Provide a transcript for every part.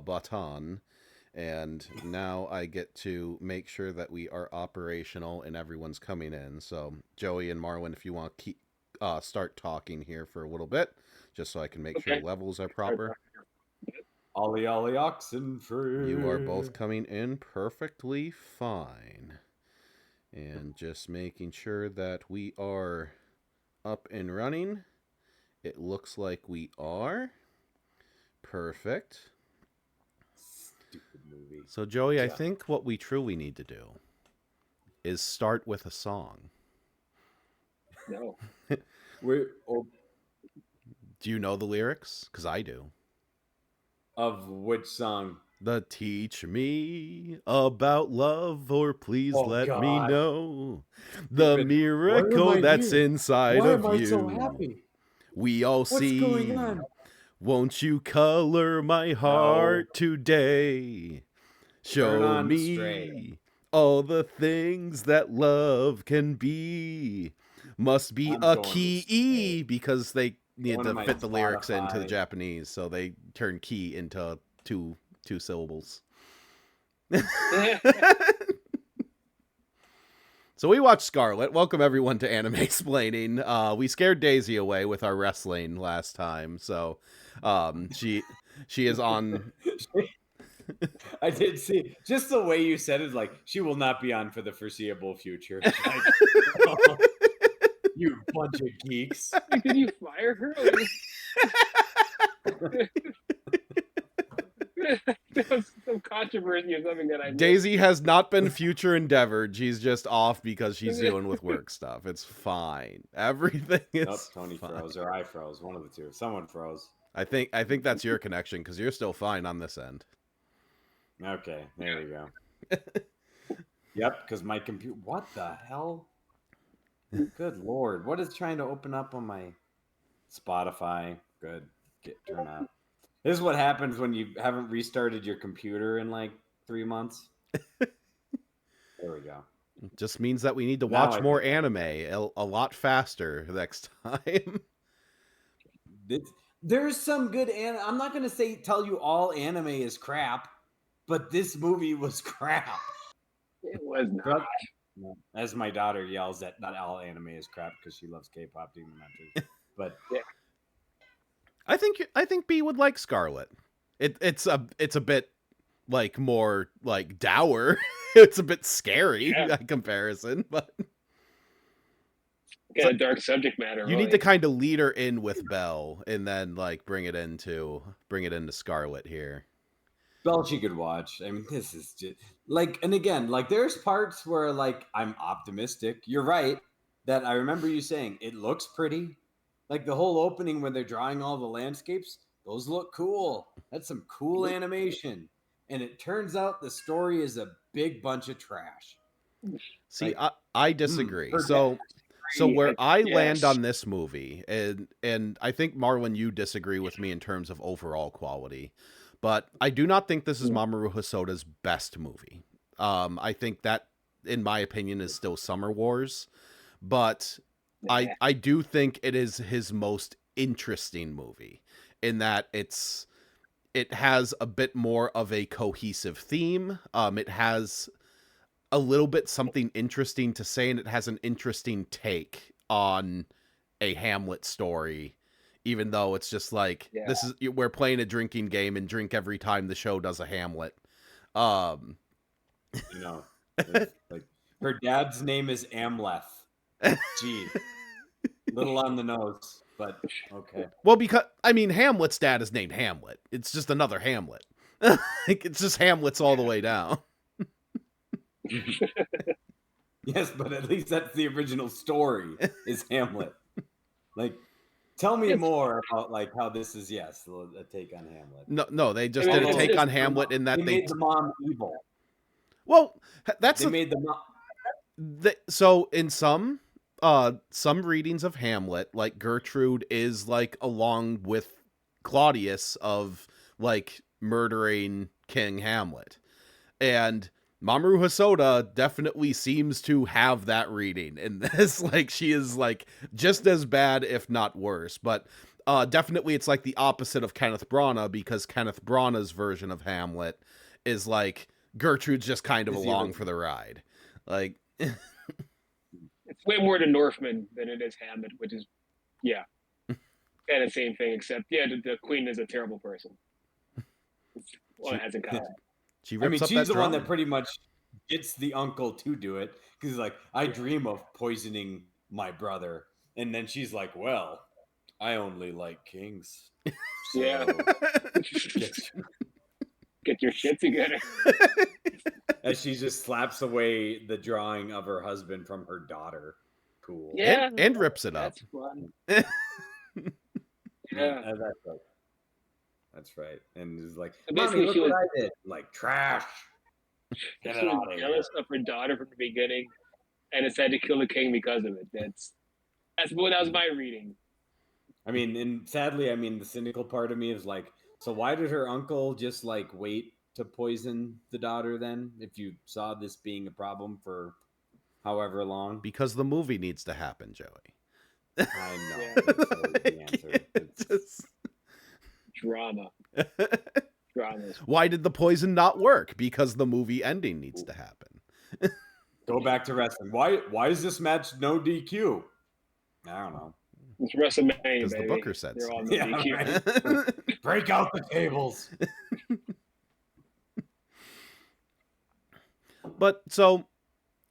button. And now I get to make sure that we are operational and everyone's coming in. So, Joey and Marlon, if you want to start talking here for a little bit, just so I can make sure levels are proper. Ollie, ollie, oxen free. You are both coming in perfectly fine. And just making sure that we are up and running. It looks like we are. Perfect. Stupid movie. So, Joey, I think what we truly need to do is start with a song. No. Do you know the lyrics? Because I do. Of which song? The teach me about love, or please let me know the miracle that's inside of you. Why am I so happy? We all see. What's going on? Won't you color my heart today? Show me Stray. all the things that love can be. Must be a key E, because they need to fit the lyrics into the Japanese, so they turn key into two syllables. So we watched Scarlet. Welcome everyone to Animesplaining. We scared Daisy away with our wrestling last time, so she is on. I did see just the way you said it, like she will not be on for the foreseeable future. Like, oh, you bunch of geeks. Did you fire her? There was some controversy or something that I missed. Daisy has not been future endeavored. She's just off because she's dealing with work stuff. It's fine. Everything is. Nope, Tony fine. Froze or I froze. One of the two. Someone froze. I think that's your connection, because you're still fine on this end. Okay, there we go. Yep, because my computer. What the hell? Good lord! What is trying to open up on my Spotify? Good, turn on. This is what happens when you haven't restarted your computer in like 3 months. There we go. It just means that we need to watch more anime a lot faster next time. There's some good anime. I'm not going to tell you all anime is crap, but this movie was crap. It was not. As my daughter yells that not all anime is crap because she loves K-pop documentaries. But yeah. I think B would like Scarlet. It's a bit like more like dour. It's a bit scary in comparison, but got a dark subject matter. You need to kind of lead her in with Belle and then like bring it into Scarlet here. Belle she could watch. I mean, this is just like, and again, like there's parts where like I'm optimistic. You're right that I remember you saying it looks pretty. Like the whole opening when they're drawing all the landscapes, those look cool. That's some cool animation. And it turns out the story is a big bunch of trash. See, like, I disagree. So where I land on this movie, and I think, Marlon, you disagree with me in terms of overall quality, but I do not think this is Mamoru Hosoda's best movie. I think that, in my opinion, is still Summer Wars, but I do think it is his most interesting movie in that it has a bit more of a cohesive theme. It has a little bit something interesting to say, and it has an interesting take on a Hamlet story, even though it's just like, we're playing a drinking game and drink every time the show does a Hamlet. You know, like her dad's name is Amleth. Gee, little on the nose, but okay. Well, because I mean, Hamlet's dad is named Hamlet. It's just another Hamlet. It's just Hamlet's all the way down. Yes, but at least that's the original story. Is Hamlet? Like, tell me more about like how this is a take on Hamlet. No, they just did a take on Hamlet in that they made the mom evil. Well, that's made the mom. So in some readings of Hamlet, like Gertrude is like along with Claudius of like murdering King Hamlet, and Mamoru Hosoda definitely seems to have that reading in this. Like, she is like just as bad, if not worse. But definitely it's like the opposite of Kenneth Branagh, because Kenneth Branagh's version of Hamlet is like Gertrude's just kind of along for the ride. Like it's way more the Northman than it is Hamlet, which is kind of the same thing, except the queen is a terrible person. Well, it hasn't got. She rips up she's that the one drum. that pretty much gets the uncle to do it, because like, I dream of poisoning my brother, and then she's like, well, I only like kings. So Yeah. Get your shit together. as she just slaps away the drawing of her husband from her daughter. Cool. Yeah. And rips it up. That's fun. Yeah. Yeah. That's right. And it's like, So Mommy, basically look she what was- I did. Like, trash. Get She it was out of here. jealous of her daughter from the beginning and decided to kill the king because of it. That was my reading. I mean, and sadly, I mean, the cynical part of me is like, so why did her uncle just like wait to poison the daughter then, if you saw this being a problem for however long? Because the movie needs to happen, Joey. I know. That's always the answer. It's Drama. Dramas. Why did the poison not work? Because the movie ending needs to happen. Go back to wrestling. Why is this match no DQ? I don't know. It's WrestleMania, Because the baby. Booker said They're so. all no Yeah, DQ. right. Break out the tables. But so,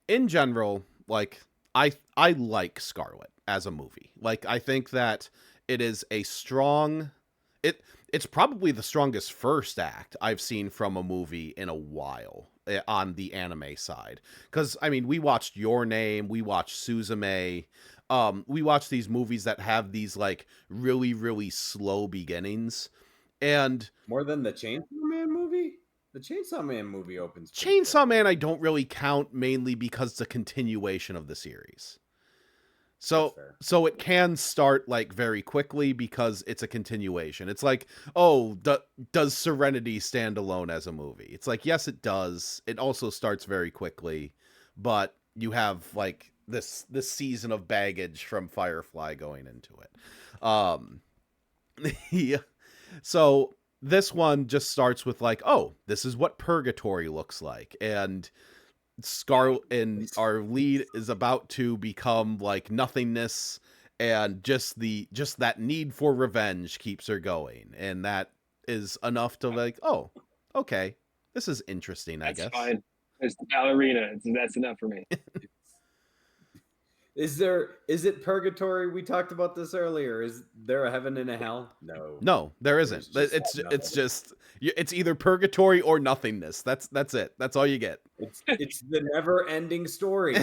in general, like I like Scarlet as a movie. Like I think that it is a strong. It's probably the strongest first act I've seen from a movie in a while on the anime side. Because I mean, we watched Your Name, we watched Suzume. We watch these movies that have these like really, really slow beginnings, and More than the Chainsaw Man movie? The Chainsaw Man movie opens. Chainsaw Man I don't really count, mainly because it's a continuation of the series. So it can start like very quickly because it's a continuation. It's like, oh, does Serenity stand alone as a movie? It's like, yes, it does. It also starts very quickly, but you have like this season of baggage from Firefly going into it. Yeah. So this one just starts with like, oh, this is what purgatory looks like, and Scarlet and our lead is about to become like nothingness, and just that need for revenge keeps her going, and that is enough to like, oh, okay, this is interesting. I guess That's fine. It's the ballerina. That's enough for me. Is it purgatory? We talked about this earlier. Is there a heaven and a hell? No, there isn't. It's just it's either purgatory or nothingness. That's it. That's all you get. It's the never-ending story.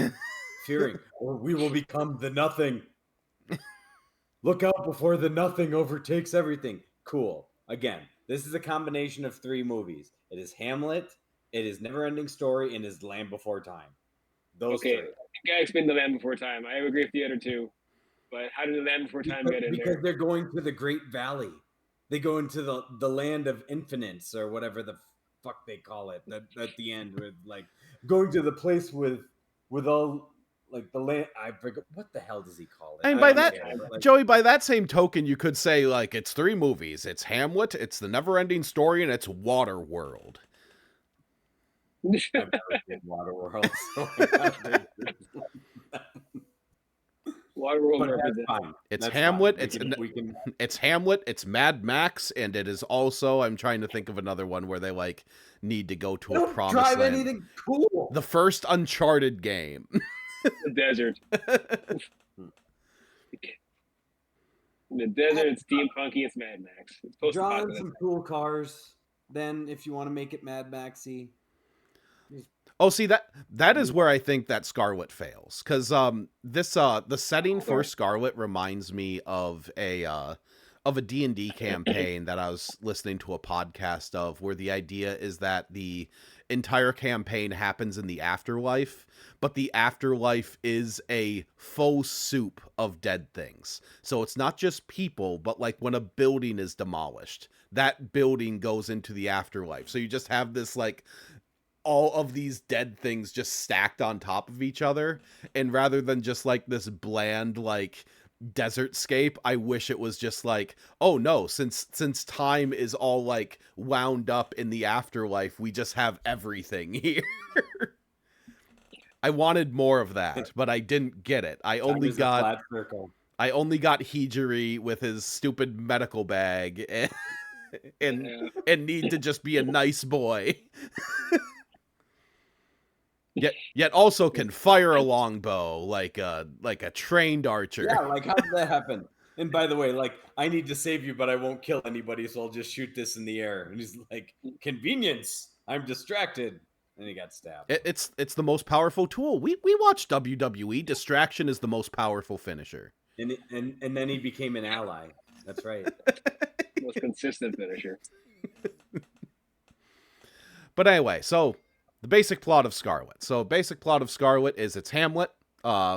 Fearing, or we will become the nothing. Look out before the nothing overtakes everything. Cool. Again, this is a combination of 3 movies. It is Hamlet, it is Never-Ending Story, and it is Land Before Time. Those 3. You guys explained the Land Before Time. I agree with the other 2, but how did the Land Before Time get in there? Because they're going to the Great Valley. They go into the land of infinites, or whatever the fuck they call it. At the end, with like going to the place with all like the land. I forget what the hell does he call it. And by that, Joey, by that same token, you could say like it's 3 movies. It's Hamlet, it's the Never-Ending Story, and it's Waterworld. I've never seen Waterworld. So Waterworld. It's Hamlet. It's Hamlet. It's Mad Max, and it is also. I'm trying to think of another one where they like need to go to a promised land. Anything cool. The first Uncharted game. The desert. In the desert, it's steampunky. It's Mad Max. It's drawing some cool cars. Then, if you want to make it Mad Maxy. Oh, see that is where I think that Scarlet fails, because the setting for Scarlet reminds me of a D&D campaign that I was listening to a podcast of, where the idea is that the entire campaign happens in the afterlife, but the afterlife is a faux soup of dead things. So it's not just people, but like when a building is demolished, that building goes into the afterlife. So you just have this like all of these dead things just stacked on top of each other, and rather than just like this bland like desertscape, I wish it was just like, oh no, since time is all like wound up in the afterlife, we just have everything here. I wanted more of that, but I didn't get it. I only got Hijiri with his stupid medical bag and need to just be a nice boy. Yet also can fire a longbow like a trained archer. Yeah, like how did that happen? And by the way, like, I need to save you, but I won't kill anybody, so I'll just shoot this in the air. And he's like, convenience. I'm distracted. And he got stabbed. It's the most powerful tool. We watch WWE. Distraction is the most powerful finisher. And then he became an ally. That's right. Most consistent finisher. But anyway, so the basic plot of Scarlet. So basic plot of Scarlet is it's Hamlet.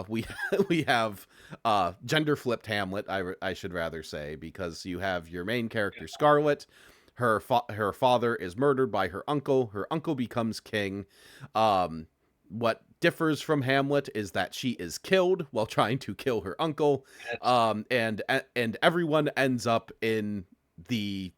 We have gender flipped Hamlet. I should rather say, because you have your main character Scarlet. Her father is murdered by her uncle. Her uncle becomes king. What differs from Hamlet is that she is killed while trying to kill her uncle. And everyone ends up in the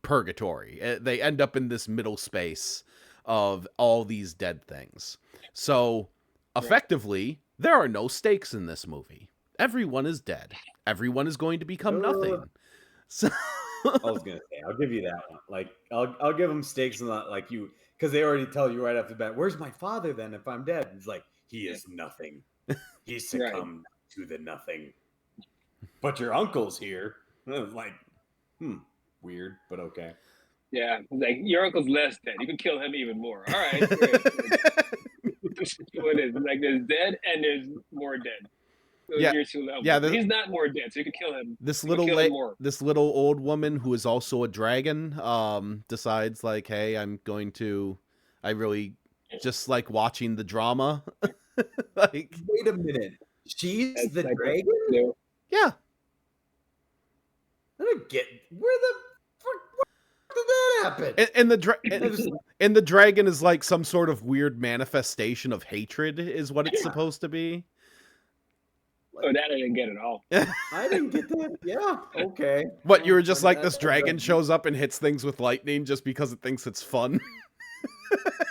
purgatory. They end up in this middle space of all these dead things. So effectively, there are no stakes in this movie. Everyone is dead. Everyone is going to become nothing. So I was gonna say, I'll give you that one. Like, I'll give them stakes and not like you, because they already tell you right off the bat, where's my father then if I'm dead? It's like, he is nothing. He succumbed to the nothing. But your uncle's here. And I was like, weird, but okay. Yeah, like, your uncle's less dead. You can kill him even more. All right. Great. What is like, there's dead and there's more dead. Yeah, he's not more dead, so you can kill him. This little old woman who is also a dragon decides like, hey, I really just like watching the drama. Like, wait a minute, she's the dragon? Yeah. I don't get where did that happen? And the dragon is like some sort of weird manifestation of hatred, is what it's supposed to be. Oh, that I didn't get at all. I didn't get that. Yeah, okay. What, you were just like, this dragon shows up and hits things with lightning just because it thinks it's fun?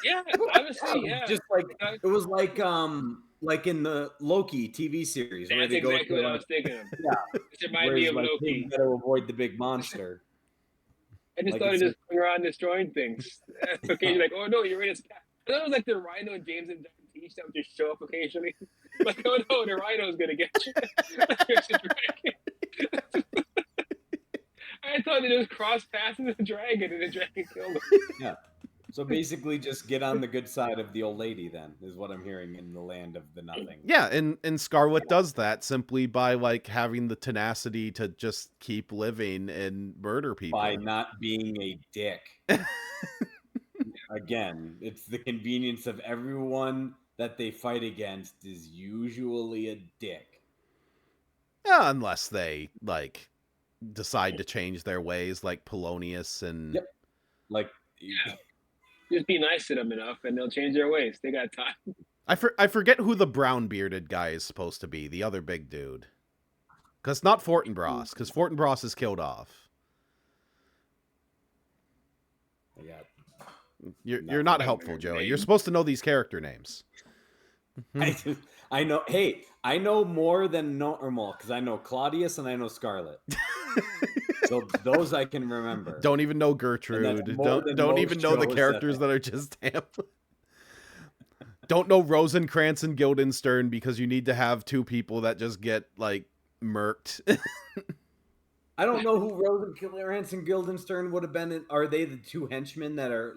Yeah, obviously, yeah. Just like, it was like in the Loki TV series. That's exactly what I was thinking of. Yeah. It reminded me of Loki. You gotta avoid the big monster. I just started just going around destroying things. Occasionally, like, oh no, you're in his path. I thought it was like the Rhino and James and Teach that would just show up occasionally. Like, oh no, the Rhino's gonna get you. I thought they just crossed paths with the dragon and the dragon killed him. Yeah. So basically, just get on the good side of the old lady, then, is what I'm hearing in the land of the nothing. Yeah, and Scarlet does that simply by like having the tenacity to just keep living and murder people. By not being a dick. Again, it's the convenience of everyone that they fight against is usually a dick. Yeah, unless they like decide to change their ways, like Polonius and like, just be nice to them enough, and they'll change their ways. They got time. I forget who the brown bearded guy is supposed to be. The other big dude, because not Fortinbras, because Fortinbras is killed off. Yeah. You're not helpful, Joey. You're supposed to know these character names. I know. Hey, I know more than normal because I know Claudius and I know Scarlet. So those I can remember. Don't even know Gertrude. Don't even know the characters that are just Hamlet. Don't know Rosencrantz and Guildenstern because you need to have two people that just get like murked. I don't know who Rosencrantz and Guildenstern would have been. Are they the two henchmen that are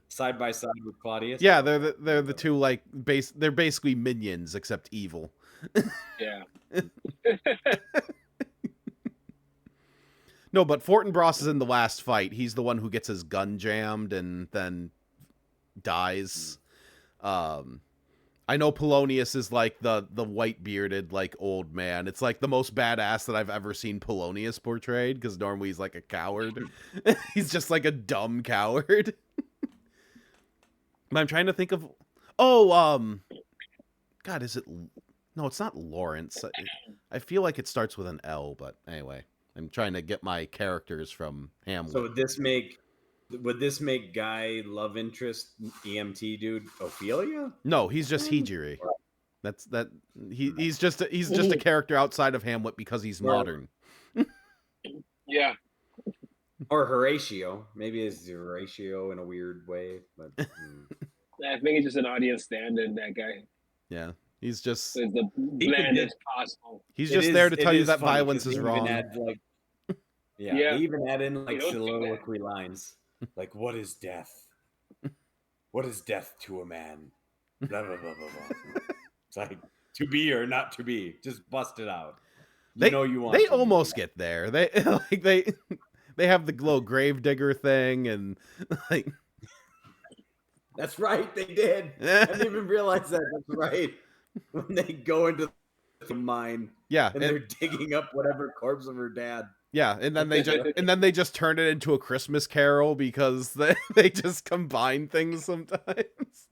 side by side with Claudius? Yeah, they're the two like they're basically minions except evil. Yeah. No, but Fortinbras is in the last fight. He's the one who gets his gun jammed and then dies. I know Polonius is like the white bearded like old man. It's like the most badass that I've ever seen Polonius portrayed, because normally he's like a coward. He's just like a dumb coward. I'm trying to think of God, is it No, it's not Lawrence. I feel like it starts with an L, but anyway, I'm trying to get my characters from Hamlet. So would this make guy love interest EMT dude Ophelia? No, he's just Hijiri. He's just a character outside of Hamlet because he's modern. Yeah. Or Horatio. Maybe it's Horatio in a weird way, but I think he's just an audience stand-in, that guy. Yeah. He's just as the blandest possible. He's just there to tell you that violence is wrong. They even add in like soliloquy lines. Like, what is death? What is death to a man? Blah blah blah blah blah. It's like, to be or not to be. Just bust it out. They almost get there. They have the little gravedigger thing and like. That's right, they did. I didn't even realize that. That's right. When they go into the mine, and they're digging up whatever corpse of her dad. Yeah, and then they just turn it into a Christmas Carol because they just combine things sometimes.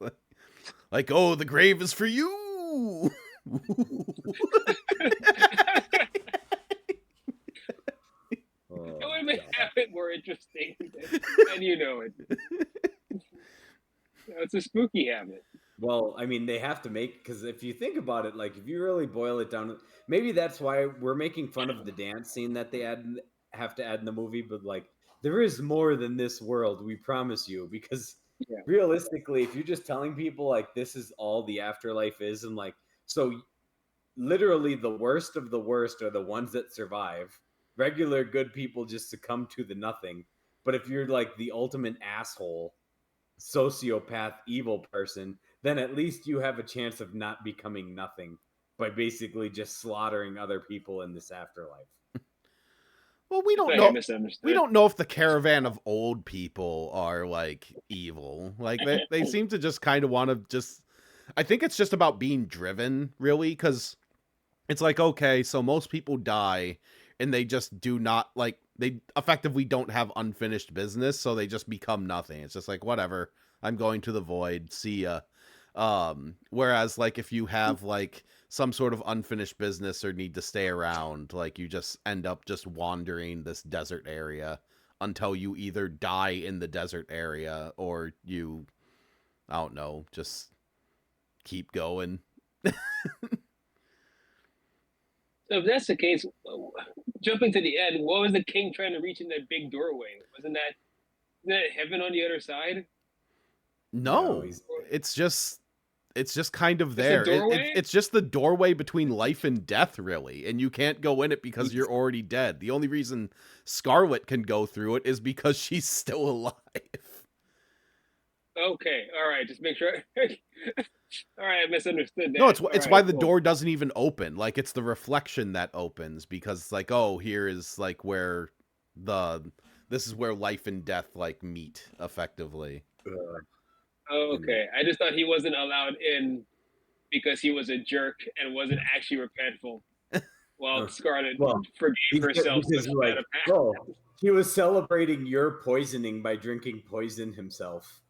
Like, oh, the grave is for you. It would make it more interesting, and you know it. It's a spooky habit. Well, I mean, they have to make, because if you think about it, like if you really boil it down, maybe that's why we're making fun of the dance scene that they have to add in the movie. But like, there is more than this world, we promise you. Because realistically, if you're just telling people like this is all the afterlife is, and like, so literally the worst of the worst are the ones that survive. Regular good people just succumb to the nothing. But if you're like the ultimate asshole, sociopath, evil person, then at least you have a chance of not becoming nothing by basically just slaughtering other people in this afterlife. Well, we don't know. We don't know if the caravan of old people are like evil. Like they seem to just kind of want to just. I think it's just about being driven, really, because it's like, okay, so most people die, and they just do not like. They effectively don't have unfinished business, so they just become nothing. It's just like, whatever, I'm going to the void, see ya. Whereas like if you have like some sort of unfinished business or need to stay around, like you just end up just wandering this desert area until you either die in the desert area or you, I don't know, just keep going. So if that's the case, jumping to the end, what was the king trying to reach in that big doorway? Isn't that heaven on the other side? No, it's just kind of there. It's just the doorway between life and death, really, and you can't go in it because you're already dead. The only reason Scarlet can go through it is because she's still alive. Okay, all right, just make sure. All right, I misunderstood that. No, it's why the door doesn't even open. Like, it's the reflection that opens because it's like, oh, here is like where this is where life and death like meet effectively. Okay, I just thought he wasn't allowed in because he was a jerk and wasn't actually repentful. Well, Scarlet forgave herself. He was celebrating your poisoning by drinking poison himself.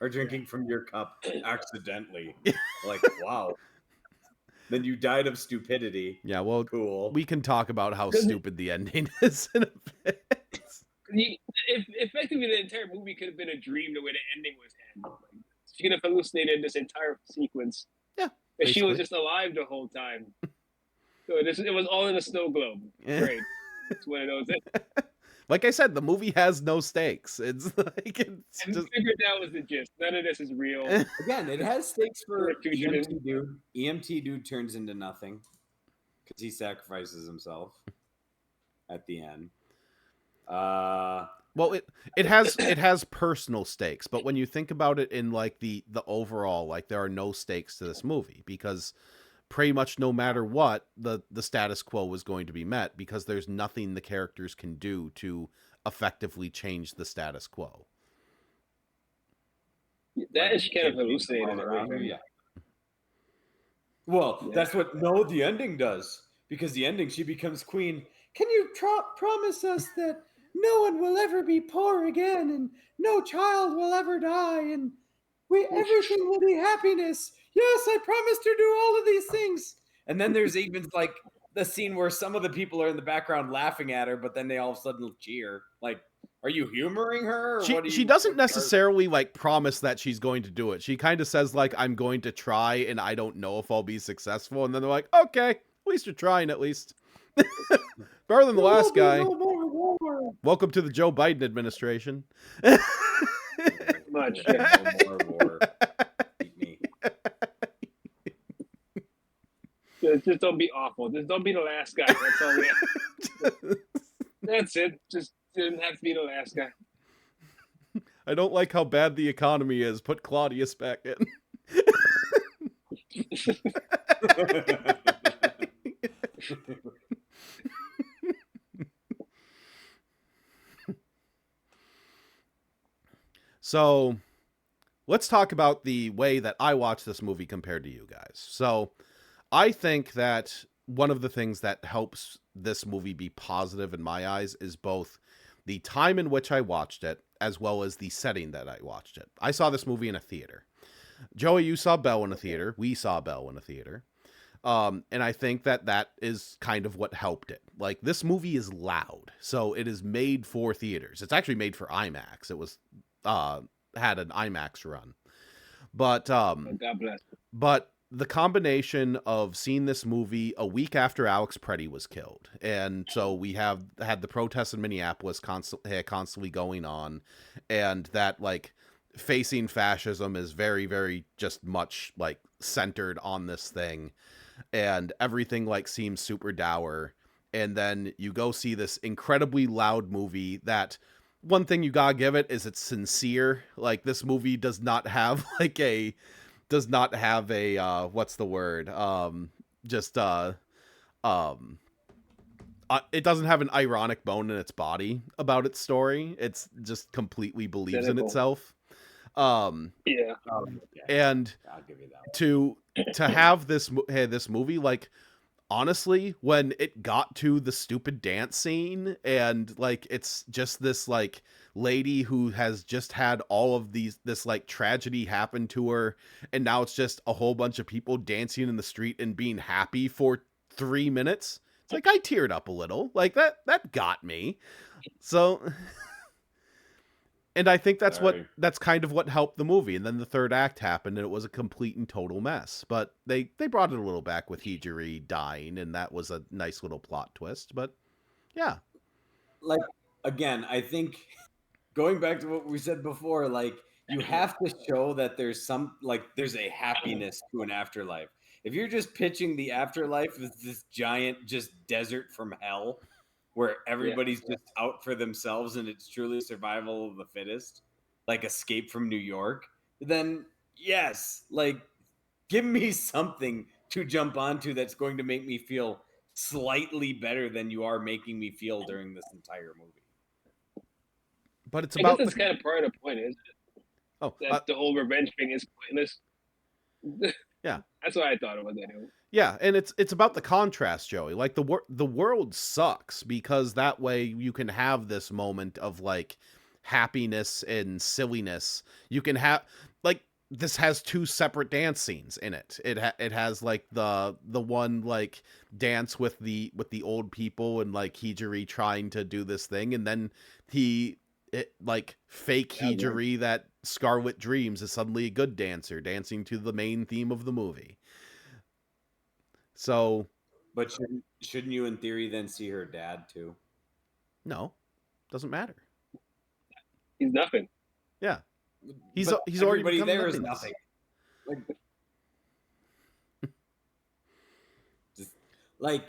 Or drinking from your cup accidentally. Like, wow. Then you died of stupidity. Yeah, well, cool. We can talk about how stupid the ending is in a bit. Effectively, the entire movie could have been a dream the way the ending was handled. She could have hallucinated this entire sequence. Yeah. But she was just alive the whole time. So it was all in a snow globe. Great. It's one of those. Like I said, the movie has no stakes. It's like just figured that was the gist. None of this is real. Again, it has stakes for EMT dude. EMT dude turns into nothing because he sacrifices himself at the end. Well, it has personal stakes, but when you think about it in like the overall, like there are no stakes to this movie because pretty much no matter what, the status quo is going to be met because there's nothing the characters can do to effectively change the status quo. That is kind of hallucinating around here, yeah. Well, that's what the ending does. Because the ending, she becomes queen. Can you promise us that no one will ever be poor again and no child will ever die and everything will be happiness? Yes, I promise to do all of these things. And then there's even like the scene where some of the people are in the background laughing at her, but then they all of a sudden cheer. Like, are you humoring her? Or she doesn't necessarily like promise that she's going to do it. She kind of says like, I'm going to try and I don't know if I'll be successful. And then they're like, okay, at least you're trying at least. Better than the last guy. Welcome to the Joe Biden administration. Much. More war. Beat me. Just don't be awful. Just don't be the last guy. That's all we have. That's it. Just didn't have to be the last guy. I don't like how bad the economy is. Put Claudius back in. So, let's talk about the way that I watch this movie compared to you guys. So, I think that one of the things that helps this movie be positive in my eyes is both the time in which I watched it as well as the setting that I watched it. I saw this movie in a theater. Joey, you saw Belle in a theater. We saw Belle in a theater. And I think that is kind of what helped it. Like, this movie is loud, so it is made for theaters. It's actually made for IMAX. It was had an IMAX run. But God bless. But the combination of seeing this movie a week after Alex Preddy was killed, and so we had the protests in Minneapolis constantly going on, and that like facing fascism is very, very just much like centered on this thing, and everything like seems super dour. And then you go see this incredibly loud movie that one thing you gotta give it is it's sincere. Like, this movie does not have like a what's the word? It doesn't have an ironic bone in its body about its story. It's just completely believes in itself. Yeah. And I'll give you that to have this movie, like, honestly, when it got to the stupid dance scene and like it's just this like lady who has just had all of this like tragedy happen to her, and now it's just a whole bunch of people dancing in the street and being happy for 3 minutes. It's like I teared up a little. Like that got me. So and I think that's kind of what helped the movie. And then the third act happened, and it was a complete and total mess. But they brought it a little back with Hijiri dying, and that was a nice little plot twist. But yeah, like, again, I think going back to what we said before, like, you have to show that there's there's a happiness to an afterlife. If you're just pitching the afterlife as this giant just desert from hell where everybody's just out for themselves and it's truly survival of the fittest, like Escape from New York, then yes, like, give me something to jump onto that's going to make me feel slightly better than you are making me feel during this entire movie. But it's I about guess that's kind of part of the point, isn't it? Oh, that the whole revenge thing is pointless. Yeah, that's what I thought it was anyway. Yeah, and it's about the contrast, Joey. Like, the world sucks because that way you can have this moment of like happiness and silliness. You can have like this has 2 separate dance scenes in it. It has like the one like dance with the old people and like Hijiri trying to do this thing, and then like fake Hijiri that Scarlet dreams is suddenly a good dancer dancing to the main theme of the movie. So, but shouldn't you, in theory, then see her dad too? No, doesn't matter. He's nothing. Yeah, he's already there is nothing. Like,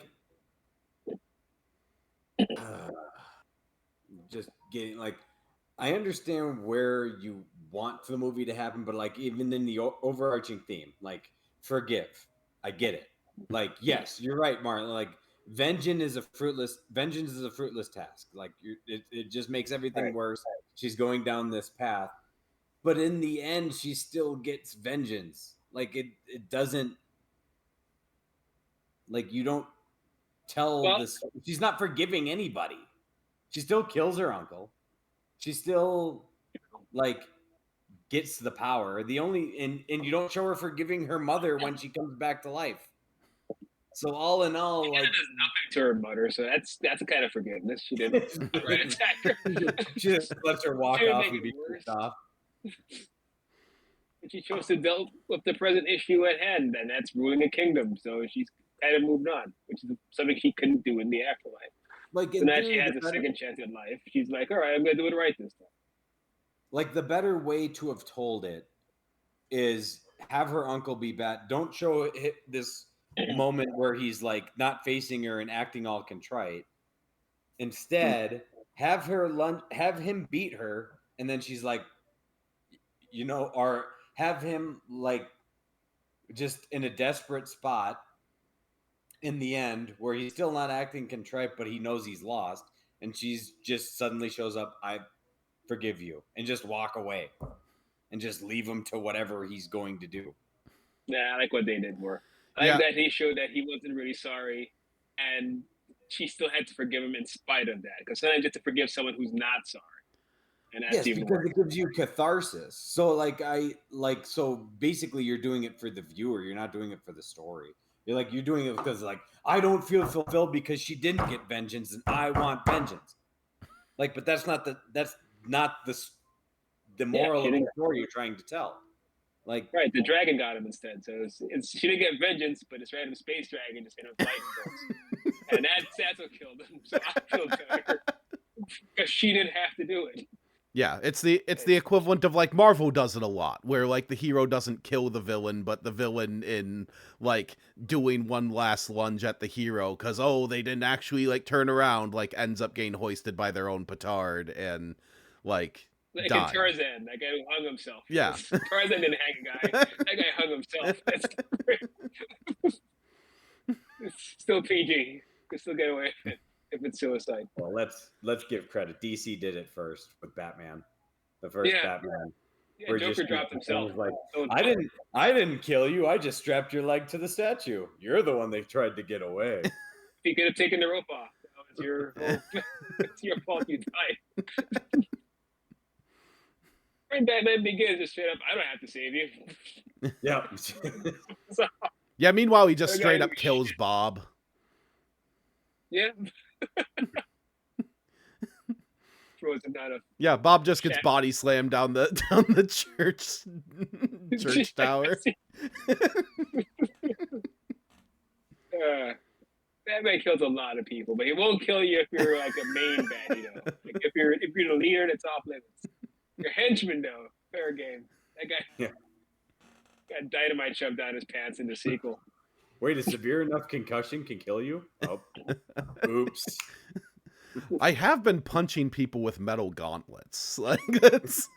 just getting like, I understand where you want the movie to happen, but like even in the overarching theme, like forgive, I get it. Like, yes, you're right, Martin. Like, vengeance is a fruitless task. Like, it just makes everything worse. She's going down this path, but in the end, she still gets vengeance. Like, it doesn't. Like, you don't tell this. She's not forgiving anybody. She still kills her uncle. She still like gets the power. The only and you don't show her forgiving her mother when she comes back to life. So all in all, like, There's nothing to her mother, so that's a kind of forgiveness. She didn't outright attack her. she just lets her walk She didn't off make and it be worse. pissed off. And she chose to deal with the present issue at hand, and that's ruling a kingdom. So she's kind of moved on, which is something she couldn't do in the afterlife. Like So in now she theory, has a second chance at life. She's like, all right, I'm gonna do it right this time. like the better way to have told it is have her uncle be bad. Don't show this moment where he's like not facing her and acting all contrite. Instead, have him beat her, and then she's like, or have him like just in a desperate spot in the end where he's still not acting contrite, but he knows he's lost, and she's just suddenly shows up. I forgive you, and just walk away, and just leave him to whatever he's going to do. Yeah, I like what they did more. I like that he showed that he wasn't really sorry, and she still had to forgive him in spite of that. Because sometimes you have to forgive someone who's not sorry, and that's even because worse. it gives you catharsis. So so basically, you're doing it for the viewer. You're not doing it for the story. You're doing it because I don't feel fulfilled because she didn't get vengeance, and I want vengeance. But that's not the moral of the story you're trying to tell. Right, the dragon got him instead. So she didn't get vengeance, but this random space dragon just hit him with lightning bolts, and that's what killed him. So I feel better because she didn't have to do it. Yeah, it's the equivalent of like Marvel does it a lot, where like the hero doesn't kill the villain, but the villain in like doing one last lunge at the hero because they didn't actually like turn around, like ends up getting hoisted by their own petard and like in died. Tarzan, that guy who hung himself. Yeah, Tarzan didn't hang a guy. That guy hung himself. That's great. It's still PG. You still get away with it if it's suicide. Well, let's give credit. DC did it first with Batman, the first Batman. Yeah, Joker dropped himself. Like, I didn't kill you. I just strapped your leg to the statue. You're the one they tried to get away. He could have taken the rope off. It's your it's your fault you died. When Batman Begins, just straight up, I don't have to save you. Yeah. Yeah. Meanwhile, he just straight up kills Bob. Yeah. Throws him down yeah, Bob just gets body slammed down the church tower. Batman kills a lot of people, but he won't kill you if you're like a main bad, Like if you're the leader, that's off limits. Your henchman, though, fair game. That guy got dynamite shoved down his pants in the sequel. Wait, a severe enough concussion can kill you? Oh, oops. I have been punching people with metal gauntlets. Like, that's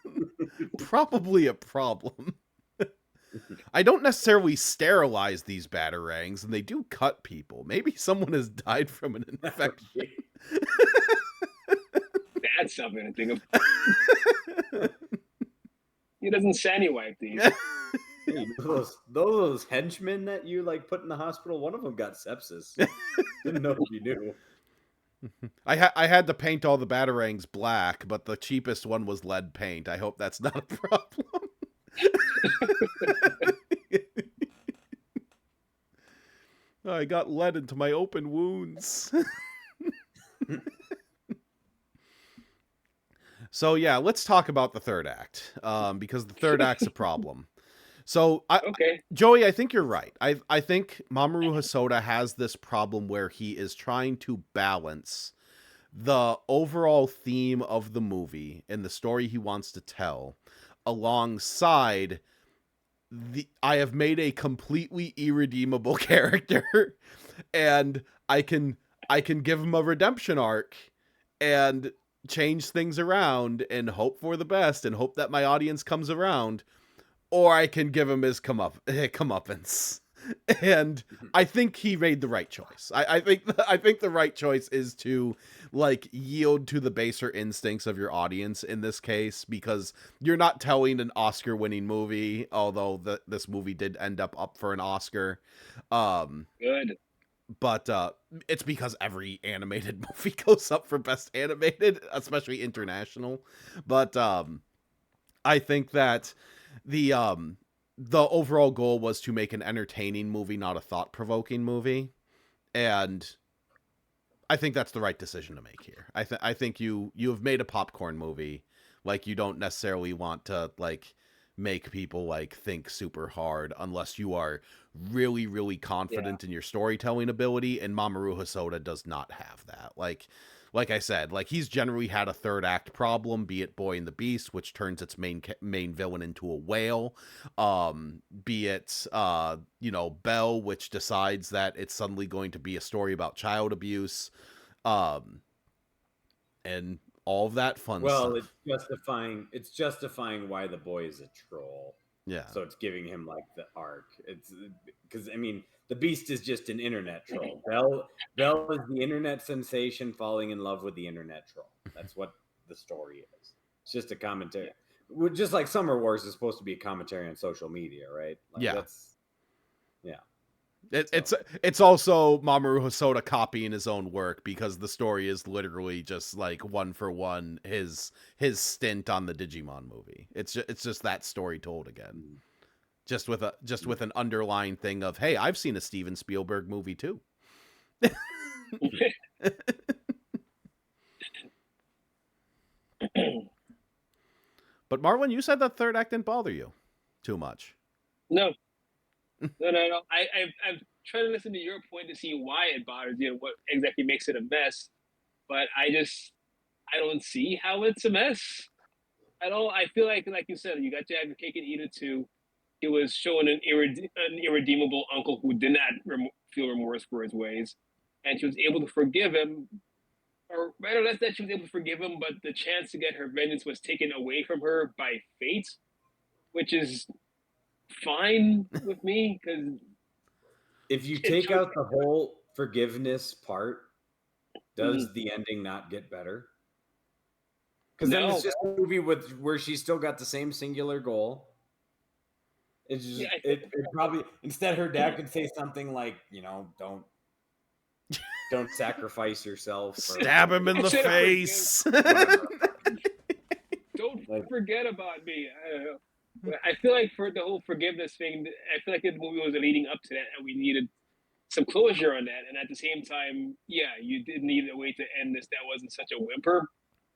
probably a problem. I don't necessarily sterilize these batarangs, and they do cut people. Maybe someone has died from an infection. That's something to think of. He doesn't sandy wipe these. Hey, those henchmen that you like put in the hospital, one of them got sepsis. Didn't know if you knew. I had to paint all the batarangs black, but the cheapest one was lead paint. I hope that's not a problem. I got lead into my open wounds. So yeah, let's talk about the third act, because the third act's a problem. So, Joey, I think you're right. I think Mamoru Hosoda has this problem where he is trying to balance the overall theme of the movie and the story he wants to tell alongside I have made a completely irredeemable character and I can give him a redemption arc and change things around and hope for the best and hope that my audience comes around, or I can give him his comeuppance. And I think he made the right choice. I think the right choice is to like yield to the baser instincts of your audience in this case, because you're not telling an Oscar-winning movie, although this movie did end up for an Oscar. Good. But it's because every animated movie goes up for Best Animated, especially international. But I think that the overall goal was to make an entertaining movie, not a thought-provoking movie. And I think that's the right decision to make here. I think you have made a popcorn movie. Like, you don't necessarily want to like make people like think super hard unless you are really, really confident in your storytelling ability, and Mamoru Hosoda does not have that. Like I said, like, he's generally had a third act problem, be it Boy and the Beast, which turns its main villain into a whale, be it Belle, which decides that it's suddenly going to be a story about child abuse, and all of that fun stuff. It's justifying why the boy is a troll. Yeah. So it's giving him like the arc. It's because I mean the Beast is just an internet troll. Belle is the internet sensation falling in love with the internet troll. That's what the story is. It's just a commentary. Just like Summer Wars is supposed to be a commentary on social media, right? Like, yeah. It's also Mamoru Hosoda copying his own work, because the story is literally just like one for one his stint on the Digimon movie. It's just that story told again, just with an underlying thing of, hey, I've seen a Steven Spielberg movie too. But Marlon, you said that third act didn't bother you too much. No. I've tried to listen to your point to see why it bothers you and what exactly makes it a mess, but I don't see how it's a mess at all. I feel like you said, you got to have your cake and eat it too. It was showing an irredeemable uncle who did not feel remorse for his ways, and she was able to forgive him. Or rather, less that she was able to forgive him, but the chance to get her vengeance was taken away from her by fate, which is fine with me, because if you take out the whole forgiveness part, does the ending not get better? Because then it's just a movie where she's still got the same singular goal. It's just it probably, instead her dad could say something like, don't sacrifice yourself. Stab him in the face. Don't forget about me. I feel like for the whole forgiveness thing, I feel like the movie was leading up to that, and we needed some closure on that. And at the same time, you did need a way to end this that wasn't such a whimper.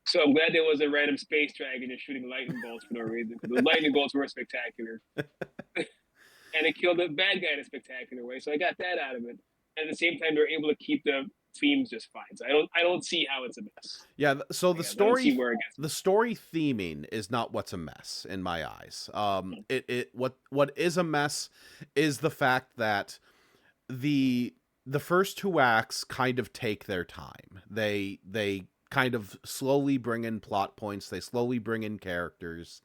So I'm glad there was a random space dragon just shooting lightning bolts for no reason, because the lightning bolts were spectacular. And it killed the bad guy in a spectacular way. So I got that out of it. And at the same time, they're able to keep the themes just fine. So I don't see how it's a mess. Yeah, so the story theming is not what's a mess in my eyes. What is a mess is the fact that the first two acts kind of take their time. They kind of slowly bring in plot points, they slowly bring in characters,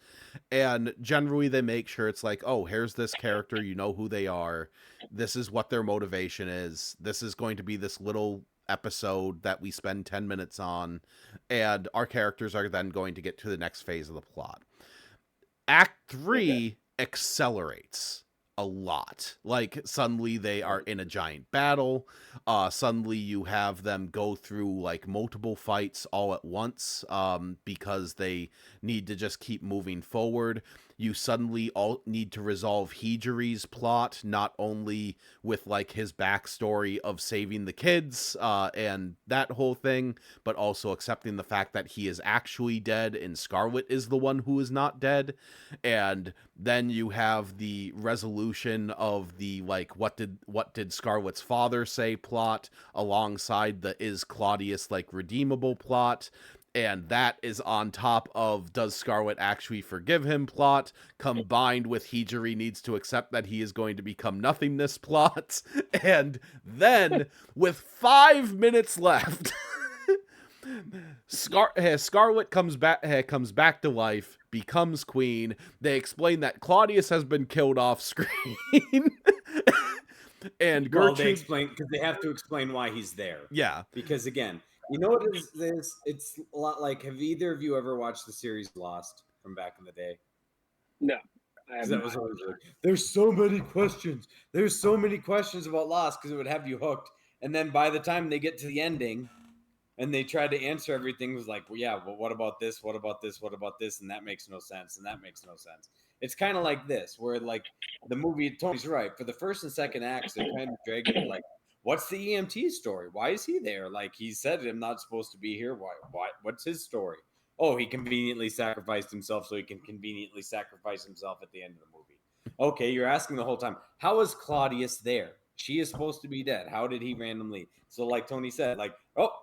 and generally they make sure it's like, oh, here's this character, you know who they are, this is what their motivation is, this is going to be this little episode that we spend 10 minutes on, and our characters are then going to get to the next phase of the plot. Act 3 accelerates a lot. Like, suddenly they are in a giant battle. Suddenly you have them go through like multiple fights all at once, because they need to just keep moving forward. You suddenly all need to resolve Hijiri's plot, not only with like his backstory of saving the kids and that whole thing, but also accepting the fact that he is actually dead and Scarlet is the one who is not dead. And then you have the resolution of the like, what did Scarlet's father say plot, alongside the is Claudius like redeemable plot. And that is on top of does Scarlet actually forgive him plot, combined with Hijiri needs to accept that he is going to become nothingness plot. And then, with 5 minutes left, Scarlet comes back to life, becomes queen. They explain that Claudius has been killed off screen. And Gertrude, they explain, because they have to explain why he's there. Yeah. Because again, you know what it is? It's a lot like, have either of you ever watched the series Lost from back in the day? No. That was always like, there's so many questions. There's so many questions about Lost, because it would have you hooked. And then by the time they get to the ending and they try to answer everything, it was like, well, yeah, but what about this? What about this? What about this? And that makes no sense. And that makes no sense. It's kind of like this, where like the movie, Tony's right. For the first and second acts, they're kind of dragging it like, what's the EMT story? Why is he there? Like, he said I'm not supposed to be here. Why? What's his story? Oh, he conveniently sacrificed himself so he can conveniently sacrifice himself at the end of the movie. Okay, you're asking the whole time, how is Claudius there? She is supposed to be dead. How did he randomly? So like Tony said, like,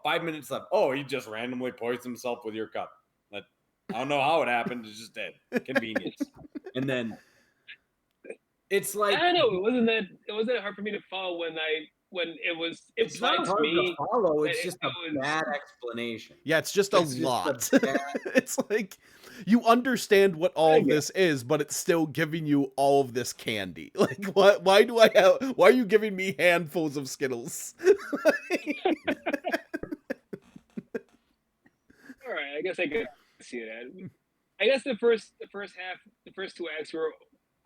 5 minutes left. Oh, he just randomly poisoned himself with your cup. I don't know how it happened. It's just dead. Convenience. And then it's like, I don't know. It wasn't hard for me to follow when it's not hard to follow. It's just a bad explanation. Yeah, it's just a lot. It's like you understand what all of this is, but it's still giving you all of this candy. Like, what? Why are you giving me handfuls of Skittles? All right, I guess I could see that. I guess the first two acts were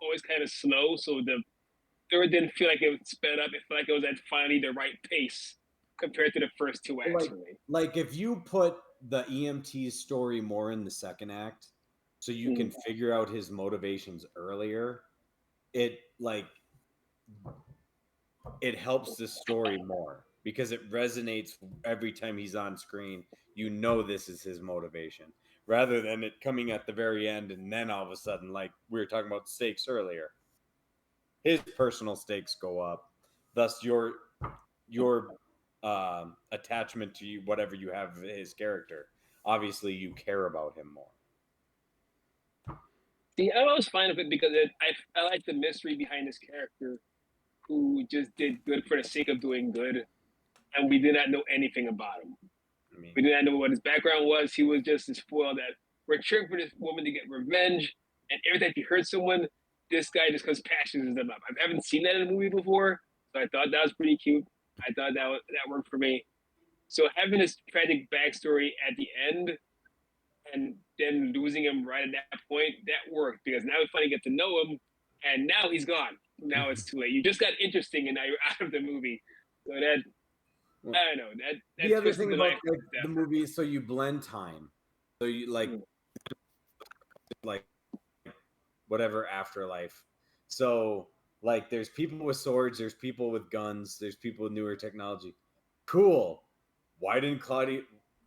always kind of slow, so the third didn't feel like it was sped up. It felt like it was at finally the right pace compared to the first two acts for me. Like if you put the EMT's story more in the second act, so you can figure out his motivations earlier, it helps the story more because it resonates every time he's on screen. You know this is his motivation, rather than it coming at the very end and then all of a sudden, like we were talking about stakes earlier, his personal stakes go up. Thus, your attachment to whatever you have of his character. Obviously, you care about him more. See, I'm always fine with it because I like the mystery behind this character who just did good for the sake of doing good, and we did not know anything about him. We did not know what his background was. He was just spoiled that we're cheering for this woman to get revenge, and every time he hurt someone, this guy just comes passions them up. I haven't seen that in a movie before, so I thought that was pretty cute. I thought that worked for me. So having this tragic backstory at the end and then losing him right at that point, that worked because now we finally get to know him, and now he's gone. Now it's too late. You just got interesting, and now you're out of the movie. So that I don't know that. The other thing about the movie is so you blend time. So you like whatever afterlife. So like there's people with swords, there's people with guns, there's people with newer technology. Cool. Why didn't Claudia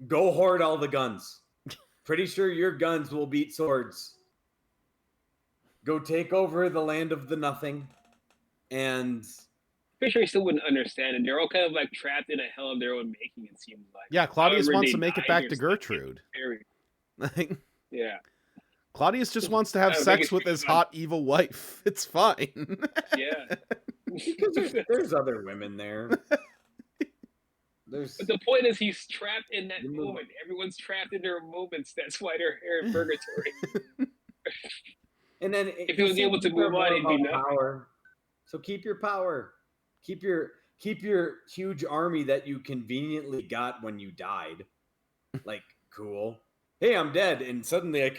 go hoard all the guns? Pretty sure your guns will beat swords. Go take over the land of the nothing. And pretty sure he still wouldn't understand it. They're all kind of like trapped in a hell of their own making, it seems like. Yeah, Claudius wants to make it back to Gertrude. Yeah. Claudius just wants to have sex with his hot, evil wife. It's fine. Yeah. Because there's other women there. But the point is he's trapped in that moment. Everyone's trapped in their moments. That's why they're here in purgatory. And then if he was able to move on, he'd be power. So keep your power. Keep your huge army that you conveniently got when you died. Like, cool. Hey, I'm dead, and suddenly I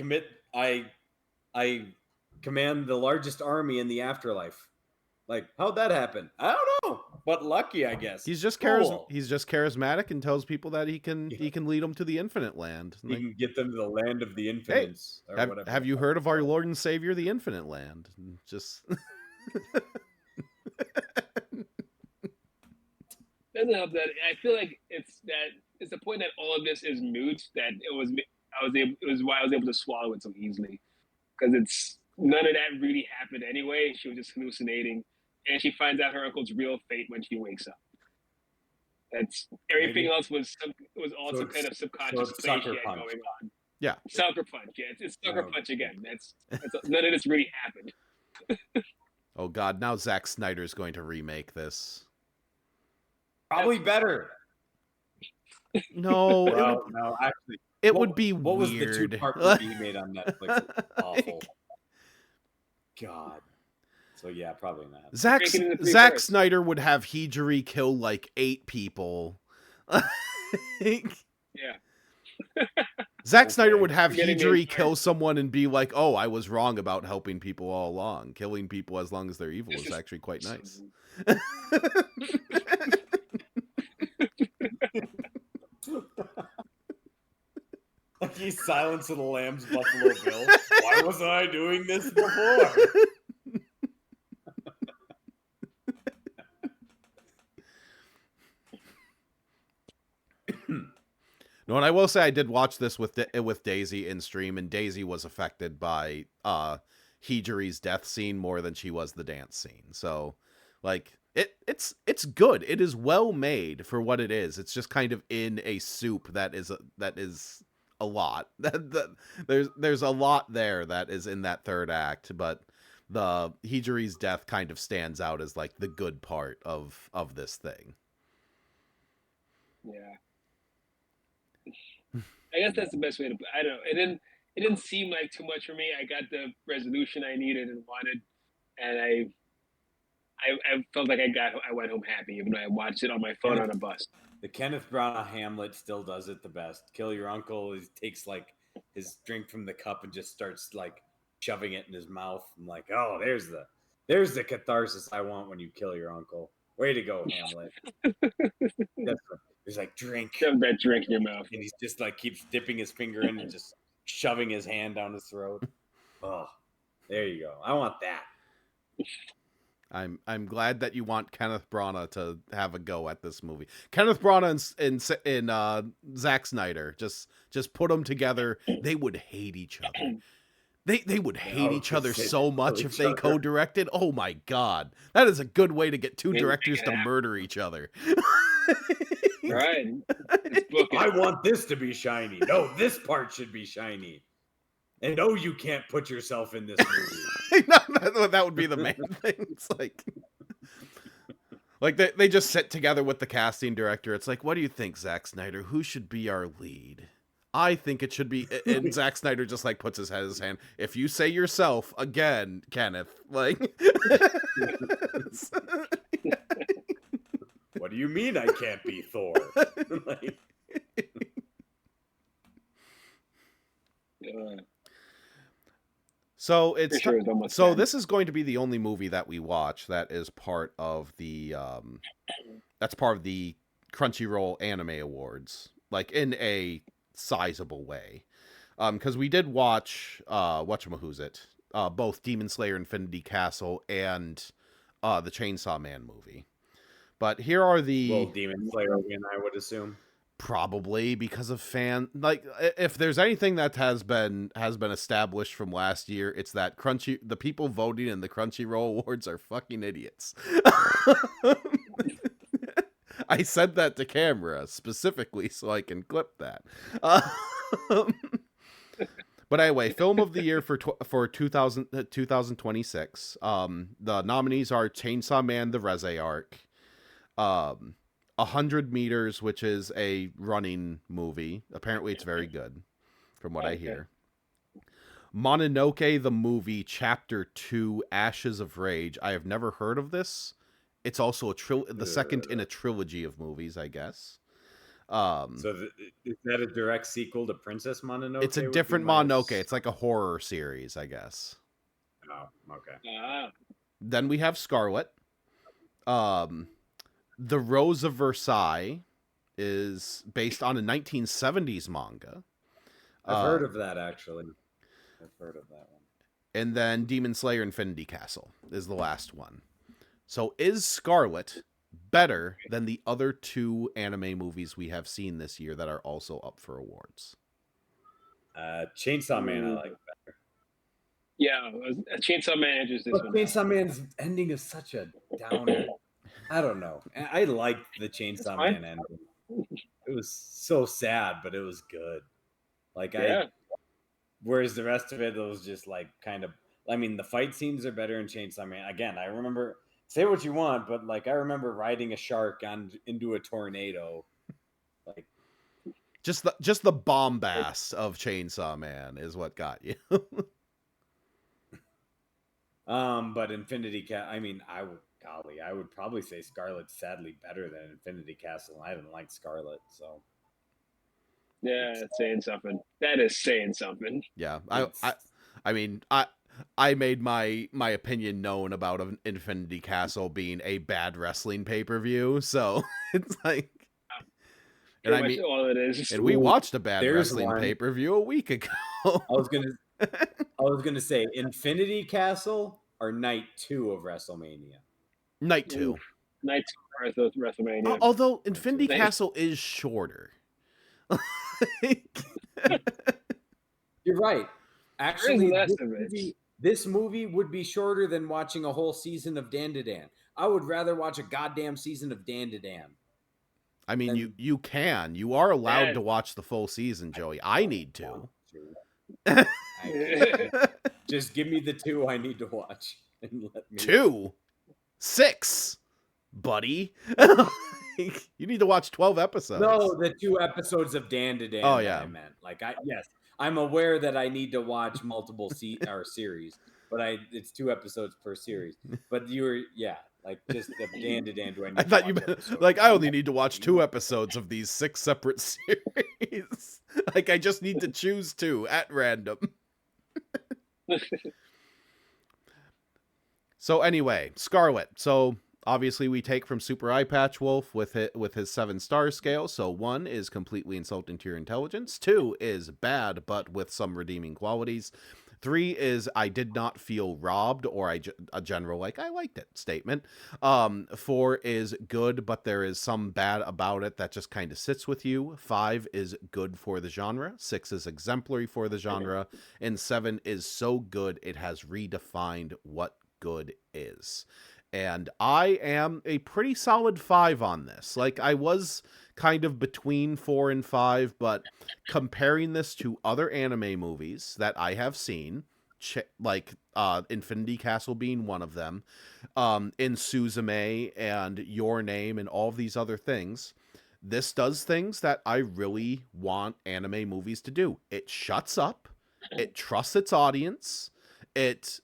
command the largest army in the afterlife. Like, how'd that happen? I don't know, but lucky, I guess. He's just charismatic and tells people that he can lead them to the infinite land. He can get them to the land of the infinites. Hey, have you heard of our Lord and Savior, the Infinite Land? Just doesn't help that I feel like it's the point that all of this is moot. That it was why I was able to swallow it so easily, because it's none of that really happened anyway. She was just hallucinating. And she finds out her uncle's real fate when she wakes up. That's everything else was all some kind of subconscious play she had going on. Yeah, Sucker Punch. Yeah, it's Sucker Punch again. That's none of this really happened. Oh God! Now Zack Snyder's going to remake this. Probably better. No, no, actually, it would be what weird. Was the 2-part movie he made on Netflix? Awful. God. So yeah, probably not. Zack Snyder would have Hijiri kill like 8 people. Yeah. Zack Snyder would have Hijiri kill someone and be like, "Oh, I was wrong about helping people all along. Killing people as long as they're evil is actually quite nice." Like he's Silence of the Lambs, Buffalo Bill. Why wasn't I doing this before? No, and I will say I did watch this with Daisy in stream, and Daisy was affected by Hijiri's death scene more than she was the dance scene. So, like, it's good. It is well made for what it is. It's just kind of in a soup that is a lot. There's a lot there that is in that third act, but the Hijiri's death kind of stands out as like the good part of this thing. Yeah. I guess that's the best way to. I don't know. It didn't seem like too much for me. I got the resolution I needed and wanted, and I felt like I went home happy, even though I watched it on my phone on a bus. The Kenneth Branagh Hamlet still does it the best. Kill your uncle. He takes like his drink from the cup and just starts like shoving it in his mouth. I'm like, oh, there's the catharsis I want when you kill your uncle. Way to go, Hamlet. He's like, drink. Shove that drink in your mouth. And he's just like keeps dipping his finger in and just shoving his hand down his throat. Oh, there you go. I want that. I'm glad that you want Kenneth Branagh to have a go at this movie. Kenneth Branagh and Zack Snyder, just put them together. They would hate each other. They would hate each other so much if they co-directed. Oh my god, that is a good way to get two directors to murder each other. Right. I want this to be shiny. No, this part should be shiny. And no, you can't put yourself in this movie. No, that would be the main thing. It's like they just sit together with the casting director. It's like, what do you think, Zack Snyder? Who should be our lead? I think it should be. And Zack Snyder just like puts his head in his hand. If you say yourself again, Kenneth, like. What do you mean I can't be Thor? Like... So this is going to be the only movie that we watch that is part of the Crunchyroll Anime Awards, like in a sizable way, because we did watch both Demon Slayer Infinity Castle and the Chainsaw Man movie. But here are the Demon Slayer win, I would assume. Probably because of if there's anything that has been established from last year, it's that the people voting in the Crunchyroll Awards are fucking idiots. I said that to camera specifically so I can clip that. But anyway, film of the year for 2026. The nominees are Chainsaw Man: The Reze Arc, 100 Meters, which is a running movie. Apparently it's very good, from what I hear. Mononoke the movie, Chapter 2, Ashes of Rage. I have never heard of this. It's also the second in a trilogy of movies, I guess. So is that a direct sequel to Princess Mononoke? It's a different Mononoke. It's like a horror series, I guess. Oh, okay. Then we have Scarlet. The Rose of Versailles is based on a 1970s manga. I've heard of that, actually. I've heard of that one. And then Demon Slayer Infinity Castle is the last one. So is Scarlet better than the other two anime movies we have seen this year that are also up for awards? Chainsaw Man I like better. Yeah, Chainsaw Man just this one. Chainsaw Man's ending is such a downer. I don't know. I liked the Chainsaw Man ending. It was so sad, but it was good. Whereas the rest of it was just like kind of. I mean, the fight scenes are better in Chainsaw Man. Again, I remember. Say what you want, but like I remember riding a shark into a tornado. Like, just the bombast of Chainsaw Man is what got you. But Infinity Cat. I mean, I would probably say Scarlet's sadly better than Infinity Castle. I didn't like Scarlet, so. Yeah, it's saying something. That is saying something. Yeah, I mean, I made my opinion known about Infinity Castle being a bad wrestling pay-per-view, so it's like. And I mean, all it is. And we watched a bad wrestling pay-per-view a week ago. I was gonna say Infinity Castle or Night 2 of WrestleMania. Night 2. Night 2 of WrestleMania. Although Infinity Castle is shorter. You're right. There is Actually, less of it. this movie would be shorter than watching a whole season of Dan to Dan. I would rather watch a goddamn season of Dan to Dan. I mean, you can. You are allowed to watch the full season, Joey. I need to. Just give me the 2 I need to watch. And let me 2? 6, buddy. You need to watch 12 episodes. No, the 2 episodes of Dan to Dan. Oh, yeah. I meant. Like, yes, I'm aware that I need to watch multiple series, but it's 2 episodes per series. But like just the Dan to Dan. Do I need I thought you meant, like, I only need to watch 2 episodes of these 6 separate series. Like, I just need to choose 2 at random. So anyway, Scarlet. So obviously we take from Super Eye Patch Wolf with his 7-star scale. So 1 is completely insulting to your intelligence. 2 is bad, but with some redeeming qualities. 3 is I did not feel robbed, or a general like I liked it statement. 4 is good, but there is some bad about it that just kind of sits with you. 5 is good for the genre. 6 is exemplary for the genre, and 7 is so good it has redefined what good is. And I am a pretty solid 5 on this. Like, I was kind of between 4 and 5, but comparing this to other anime movies that I have seen, like Infinity Castle being one of them, in Suzume and Your Name and all of these other things, this does things that I really want anime movies to do. It shuts up, it trusts its audience, it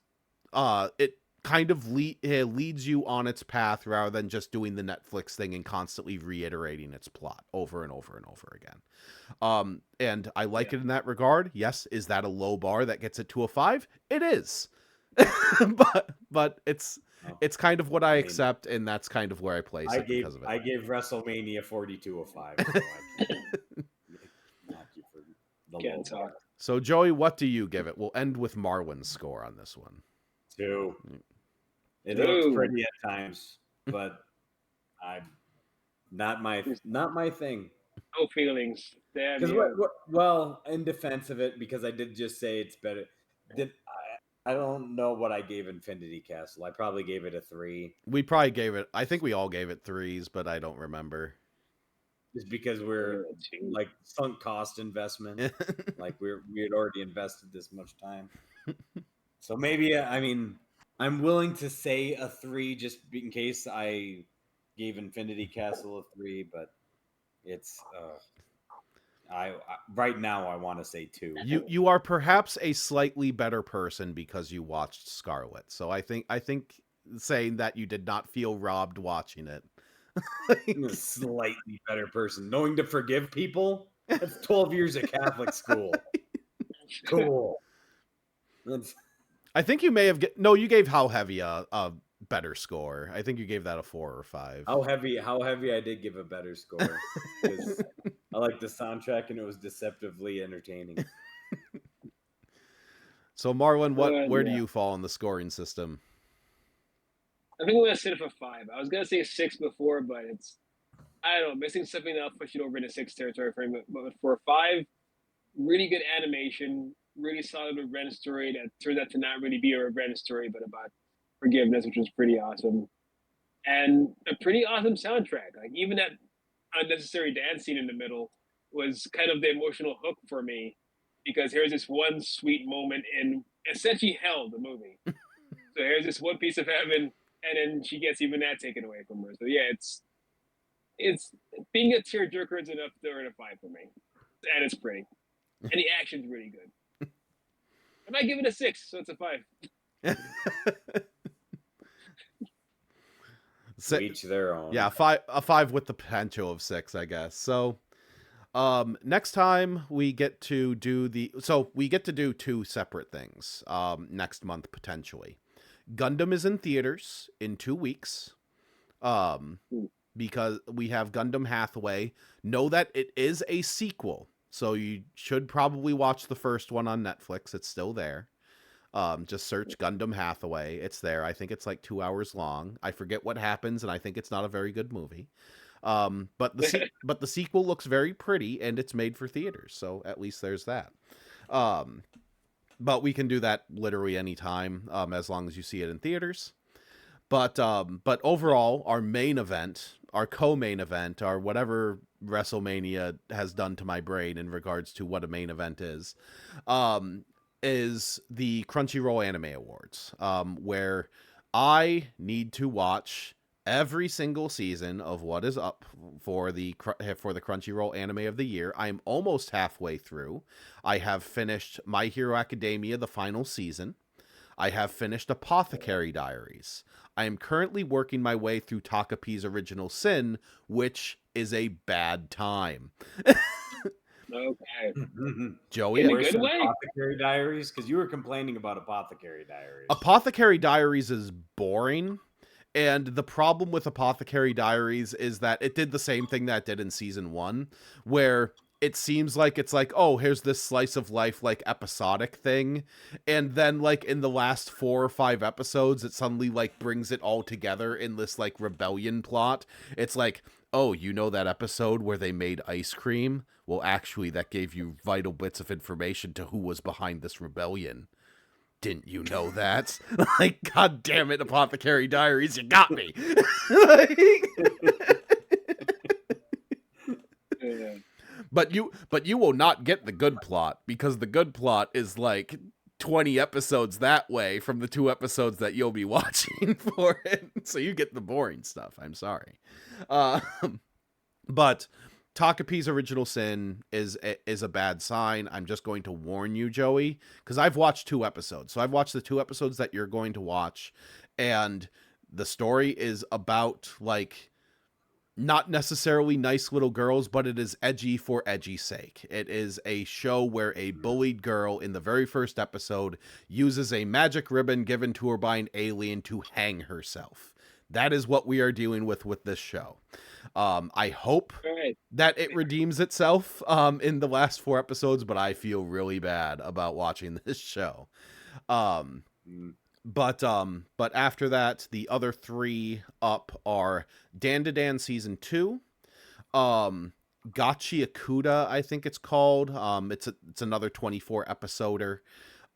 kind of leads you on its path rather than just doing the Netflix thing and constantly reiterating its plot over and over and over again. And I like it in that regard. Yes, is that a low bar that gets it to a 5? It is. but it's kind of what I accept, and that's kind of where I place it because of it. I gave WrestleMania 42 a 5. So I can't knock you for the low bar. So Joey, what do you give it? We'll end with Marwin's score on this one. 2. It looks pretty at times, but I'm not my thing. No feelings. Well, in defense of it, because I did just say it's better. I don't know what I gave Infinity Castle. I probably gave it a 3. We probably gave it. I think we all gave it 3s, but I don't remember. Just because we're like sunk cost investment, like we had already invested this much time. So maybe I'm willing to say a 3 just in case I gave Infinity Castle a 3, but it's I right now I want to say 2. You are perhaps a slightly better person because you watched Scarlet. So I think saying that you did not feel robbed watching it. I'm a slightly better person. Knowing to forgive people? That's 12 years of Catholic school. Cool. I think you may have you gave How Heavy a better score. I think you gave that a 4 or 5. How heavy I did give a better score. Because I like the soundtrack and it was deceptively entertaining. So Marlon, where do you fall in the scoring system? I think I'm gonna sit it for 5. I was gonna say 6 before, but I don't know, missing something that'll push it over into 6 territory for me. But for 5, really good animation, really solid revenge story that turned out to not really be a revenge story, but about forgiveness, which was pretty awesome. And a pretty awesome soundtrack. Like, even that unnecessary dance scene in the middle was kind of the emotional hook for me, because here's this one sweet moment in essentially hell, the movie. So here's this one piece of heaven, and then she gets even that taken away from her. So yeah, it's being a tearjerker is enough to earn a 5 for me. And it's pretty. And the action's really good. I might give it a 6, so it's a 5. Each their own. Yeah, a 5 with the potential of 6, I guess. So next time we get to do we get to do 2 separate things next month potentially. Gundam is in theaters in 2 weeks. Because we have Gundam Hathaway. Know that it is a sequel. So you should probably watch the first one on Netflix. It's still there. Just search Gundam Hathaway. It's there. I think it's like 2 hours long. I forget what happens, and I think it's not a very good movie. But the sequel looks very pretty, and it's made for theaters, so at least there's that. But we can do that literally anytime, as long as you see it in theaters. But overall, our main event, our co-main event, our whatever WrestleMania has done to my brain in regards to what a main event is the Crunchyroll Anime Awards, where I need to watch every single season of what is up for the Crunchyroll Anime of the Year. I'm almost halfway through. I have finished My Hero Academia, the final season. I have finished Apothecary Diaries. I am currently working my way through Takapi's Original Sin, which is a bad time. Okay. Joey, in a good way? Apothecary Diaries? Because you were complaining about Apothecary Diaries. Apothecary Diaries is boring. And the problem with Apothecary Diaries is that it did the same thing that it did in season 1, where it seems like it's like, oh, here's this slice of life, like, episodic thing. And then, like, in the last 4 or 5 episodes, it suddenly, like, brings it all together in this, like, rebellion plot. It's like, oh, you know that episode where they made ice cream? Well, actually, that gave you vital bits of information to who was behind this rebellion. Didn't you know that? Like, God damn it, Apothecary Diaries, you got me. But you will not get the good plot, because the good plot is like 20 episodes that way from the 2 episodes that you'll be watching for it. So you get the boring stuff. I'm sorry. But Takapi's Original Sin is a bad sign. I'm just going to warn you, Joey, because I've watched 2 episodes. So I've watched the 2 episodes that you're going to watch, and the story is about, like, not necessarily nice little girls, but it is edgy for edgy's sake. It is a show where a bullied girl in the very first episode uses a magic ribbon given to her by an alien to hang herself. That is what we are dealing with this show. I hope that it redeems itself in the last 4 episodes, but I feel really bad about watching this show. But after that, the other 3 up are Dan Season 2, Gachi Akuda, I think it's called. It's another 24 episoder,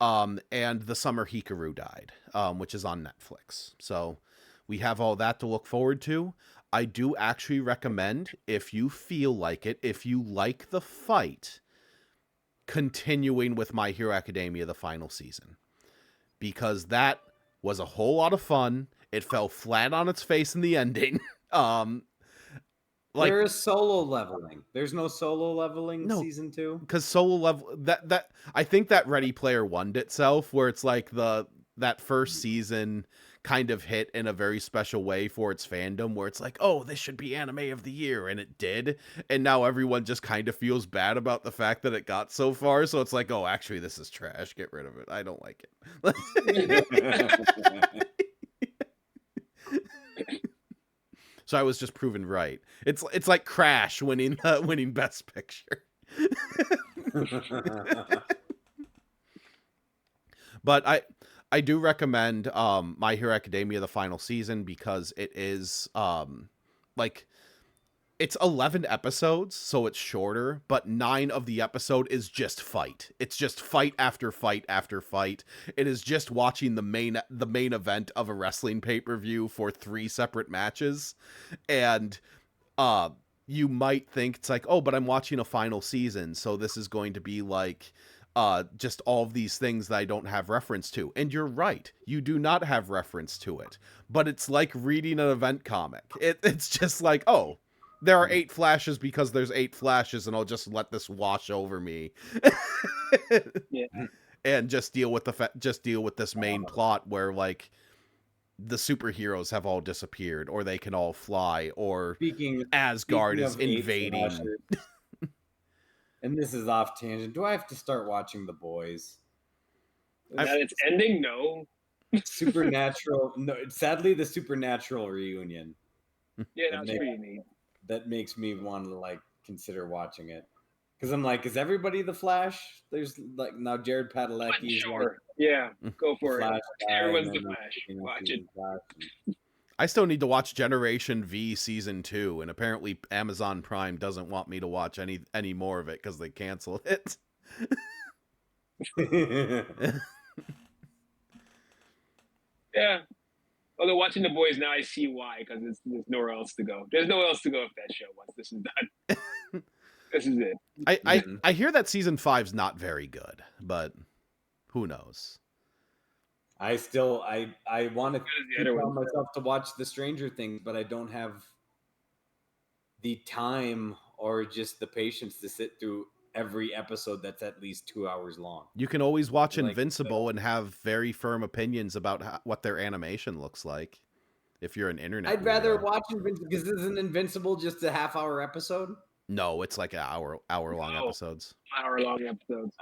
and The Summer Hikaru Died, which is on Netflix. So we have all that to look forward to. I do actually recommend, if you feel like it, if you like the fight, continuing with My Hero Academia, the final season. Because that was a whole lot of fun. It fell flat on its face in the ending. There is solo leveling. There's no solo leveling in season 2? Because solo level that I think that Ready Player One'd itself, where it's like that first season kind of hit in a very special way for its fandom, where it's like, oh, this should be anime of the year, and it did, and now everyone just kind of feels bad about the fact that it got so far, so it's like, oh, actually, this is trash, get rid of it, I don't like it. So I was just proven right. It's like Crash winning Best Picture. But I do recommend My Hero Academia, the final season, because it is it's 11 episodes, so it's shorter, but 9 of the episode is just fight. It's just fight after fight after fight. It is just watching the main event of a wrestling pay-per-view for 3 separate matches. And you might think it's like, oh, but I'm watching a final season, so this is going to be like just all of these things that I don't have reference to. And you're right. You do not have reference to it. But it's like reading an event comic. It's just like, oh, there are 8 flashes because there's 8 flashes, and I'll just let this wash over me. Yeah. And just deal with this main plot where, like, the superheroes have all disappeared, or they can all fly, or Asgard is invading. And this is off tangent. Do I have to start watching The Boys? That it's ending? No. Supernatural. No, sadly, the Supernatural reunion. Yeah, that's pretty neat. That makes me want to, like, consider watching it. Because I'm like, is everybody the Flash? There's, like, now Jared Padalecki. Sure. Yeah, go for it. Everyone's the Flash. Watch it. I still need to watch Generation V season 2, and apparently Amazon Prime doesn't want me to watch any more of it because they canceled it. Yeah. Although watching The Boys now, I see why, because there's nowhere else to go. There's nowhere else to go if that show once this is done. This is it. I hear that season 5's not very good, but who knows? I want to tell myself to watch the Stranger Things, but I don't have the time or just the patience to sit through every episode that's at least 2 hours long. You can always watch Invincible and have very firm opinions about what their animation looks like. If you're an internet, I'd rather watch Invincible, because isn't Invincible just a half-hour episode? No, it's like hour-long episodes. Hour-long episodes.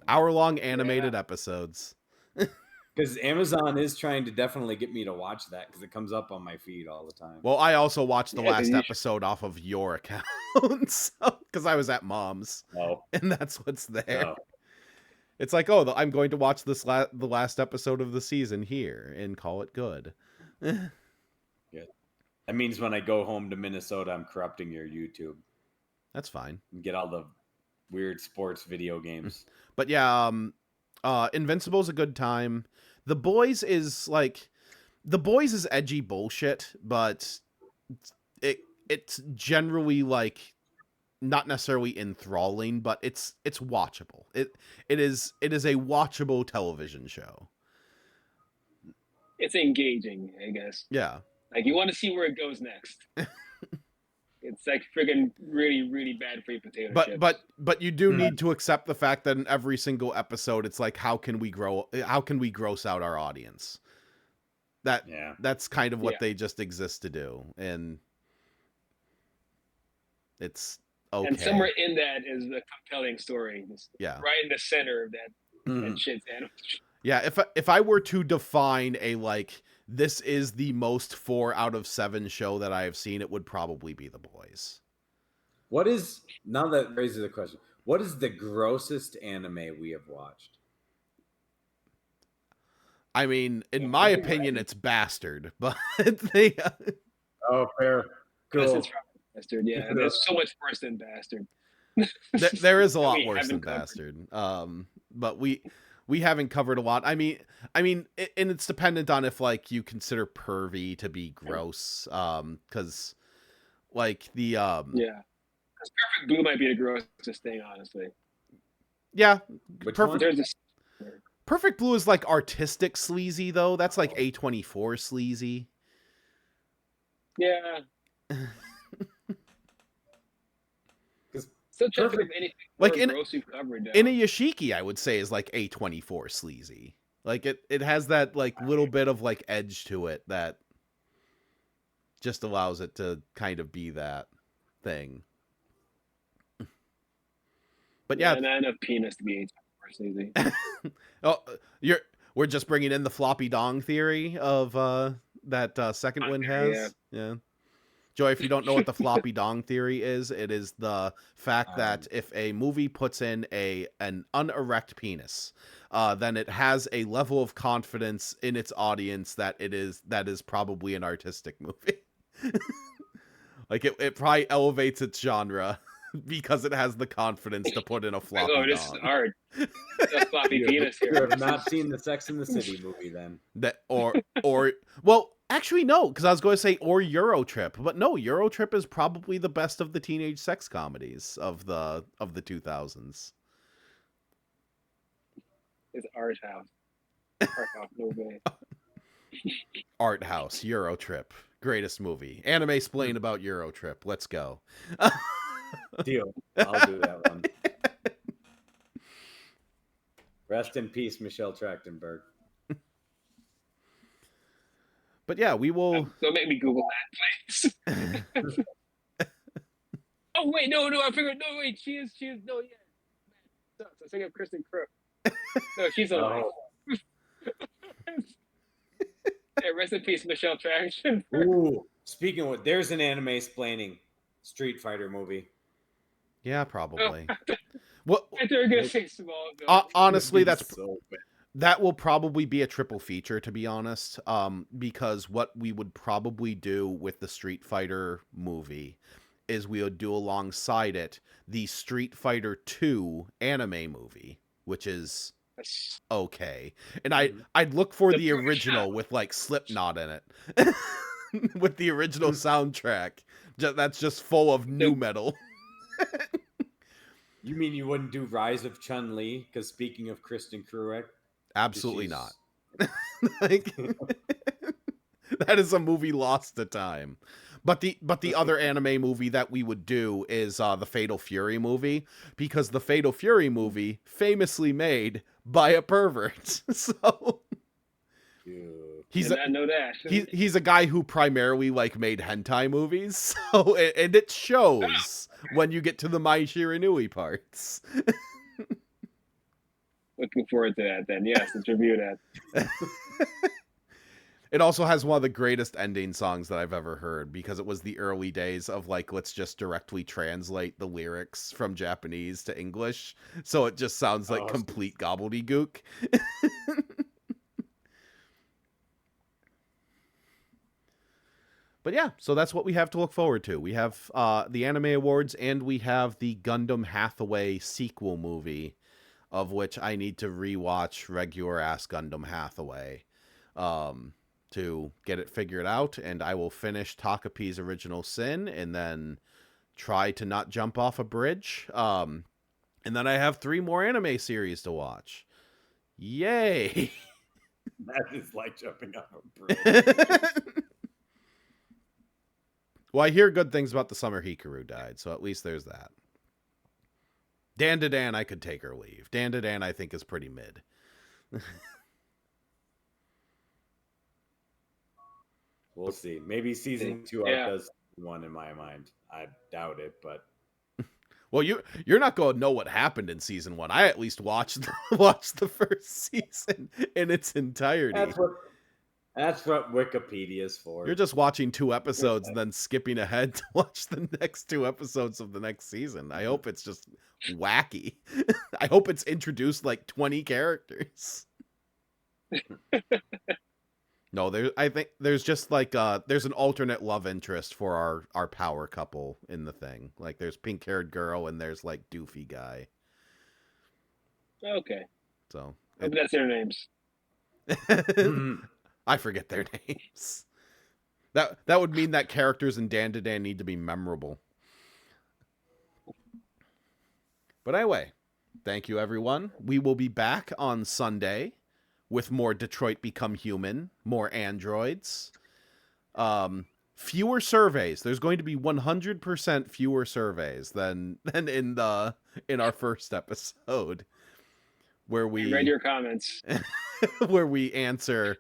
Hour-long animated episodes. Because Amazon is trying to definitely get me to watch that, because it comes up on my feed all the time. Well, I also watched the last episode off of your account, because I was at Mom's, and that's what's there. It's like, I'm going to watch the last episode of the season here and call it good. Good. That means when I go home to Minnesota, I'm corrupting your YouTube. That's fine. And get all the weird sports video games. But yeah, Invincible's a good time. The Boys is edgy bullshit, but it's generally like not necessarily enthralling, but it's watchable. It is a watchable television show. It's engaging, I guess. Yeah. Like, you want to see where it goes next. It's like friggin' really, really bad for your potato chips. But you do need to accept the fact that in every single episode, it's like, how can we gross out our audience? That's kind of what they just exist to do, and it's okay. And somewhere in that is the compelling story. Right in the center of that shit's animal. Yeah, if I were to define this is the most 4 out of 7 show that I have seen, it would probably be The Boys. Now that raises the question, what is the grossest anime we have watched? I mean, in my opinion, it's Bastard, but Oh, fair. Cool. Bastard, yeah. There's so much worse than Bastard. There is a lot worse than Bastard. But we haven't covered a lot. I mean, and it's dependent on if you consider pervy to be gross. Because the because Perfect Blue might be the grossest thing, honestly. Yeah, Perfect Blue is artistic sleazy though. That's A24 sleazy. Yeah. Still trying to think of anything gross you've covered. Inuyashiki, I would say, is A24 sleazy. It has that little bit of edge to it that just allows it to kind of be that thing. But yeah, not enough penis to be A24 sleazy. We're just bringing in the floppy dong theory of that Second Wind has. Yeah. Joy, if you don't know what the floppy dong theory is, it is the fact that if a movie puts in an unerect penis, then it has a level of confidence in its audience that is probably an artistic movie. It probably elevates its genre because it has the confidence to put in a floppy dong. This is art. The floppy penis here. You have not seen the Sex and the City movie then. Well, actually, no, because I was going to say or Eurotrip, but no, Eurotrip is probably the best of the teenage sex comedies of the 2000s. It's Art House. Art House, no way. Art House, Eurotrip, greatest movie. Animesplain about Eurotrip. Let's go. Deal. I'll do that one. Rest in peace, Michelle Trachtenberg. But yeah, we will. Don't make me Google that, please. Oh wait, no, I figured. No, wait, she is. No, yeah. I was thinking of Kristen Crook. No, she's alive. Yeah, rest in peace, Michelle Trachtenberg. Ooh, speaking of, there's an Animesplaining Street Fighter movie. Yeah, probably. What? I thought you were gonna say Smallville. Honestly, that's so bad. That will probably be a triple feature, to be honest, because what we would probably do with the Street Fighter movie is we would do alongside it the Street Fighter 2 anime movie, which is okay. And I'd look for the original with like Slipknot in it. With the original soundtrack. That's just full of new metal. You mean you wouldn't do Rise of Chun-Li? Because speaking of Kristen Cruick, absolutely not. Like, that is a movie lost to time. But the other anime movie that we would do is the Fatal Fury movie, because the Fatal Fury movie famously made by a pervert. So he's a guy who primarily like made hentai movies. So and it shows when you get to the Mai Shiranui parts. Looking forward to that then. Yes, let's review that. It also has one of the greatest ending songs that I've ever heard, because it was the early days of like, let's just directly translate the lyrics from Japanese to English. So it just sounds like complete gobbledygook. But yeah, so that's what we have to look forward to. We have the Anime Awards, and we have the Gundam Hathaway sequel movie, of which I need to rewatch regular ass Gundam Hathaway to get it figured out, and I will finish Takapi's Original Sin and then try to not jump off a bridge. And then I have 3 more anime series to watch. Yay! That is like jumping off a bridge. Well, I hear good things about the summer Hikaru died, so at least there's that. Dan I could take or leave. Dan I think is pretty mid. We'll see. Maybe season 2 does one in my mind. I doubt it, but well, you're not going to know what happened in season 1. I at least watched the first season in its entirety. That's what Wikipedia's for. You're just watching 2 episodes and then skipping ahead to watch the next 2 episodes of the next season. I hope it's just wacky. I hope it's introduced like 20 characters. No, I think there's just like there's an alternate love interest for our power couple in the thing. Like there's pink-haired girl and there's like doofy guy. Okay. So that's their names. I forget their names. That would mean that characters in Dan need to be memorable. But anyway, thank you everyone. We will be back on Sunday with more Detroit Become Human, more androids, fewer surveys. There's going to be 100% fewer surveys than in our first episode, where we read your comments, where we answer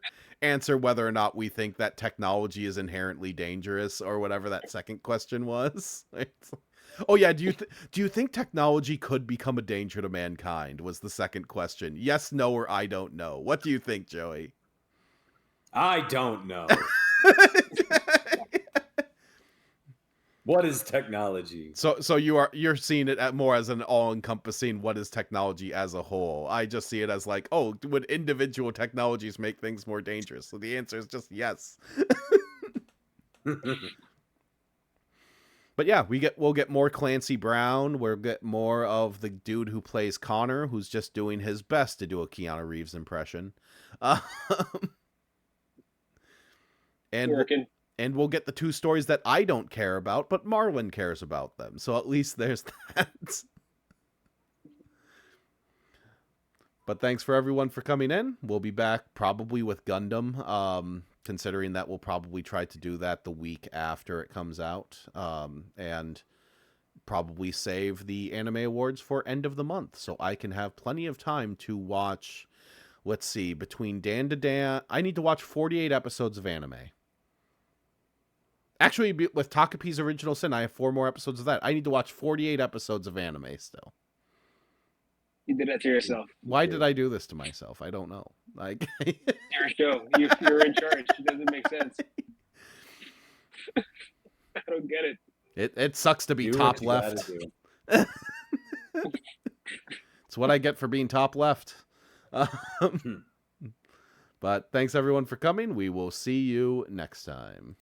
whether or not we think that technology is inherently dangerous, or whatever that second question was. Oh yeah, do you think technology could become a danger to mankind? Was the second question. Yes, no, or I don't know. What do you think, Joey? I don't know. What is technology? So you're seeing it more as an all-encompassing what is technology as a whole. I just see it as like, oh, would individual technologies make things more dangerous? So the answer is just yes. But yeah, we'll get more Clancy Brown. We'll get more of the dude who plays Connor, who's just doing his best to do a Keanu Reeves impression. And we'll get the 2 stories that I don't care about, but Marlon cares about them. So at least there's that. But thanks for everyone for coming in. We'll be back probably with Gundam, considering that we'll probably try to do that the week after it comes out, and probably save the Anime Awards for end of the month, so I can have plenty of time to watch, let's see, between Dan, I need to watch 48 episodes of anime. Actually, with Takapi's Original Sin, I have 4 more episodes of that. I need to watch 48 episodes of anime still. You did that to yourself. Why did I do this to myself? I don't know. Like, your show. You're in charge. It doesn't make sense. I don't get it. It sucks to be top left. It's what I get for being top left. But thanks everyone for coming. We will see you next time.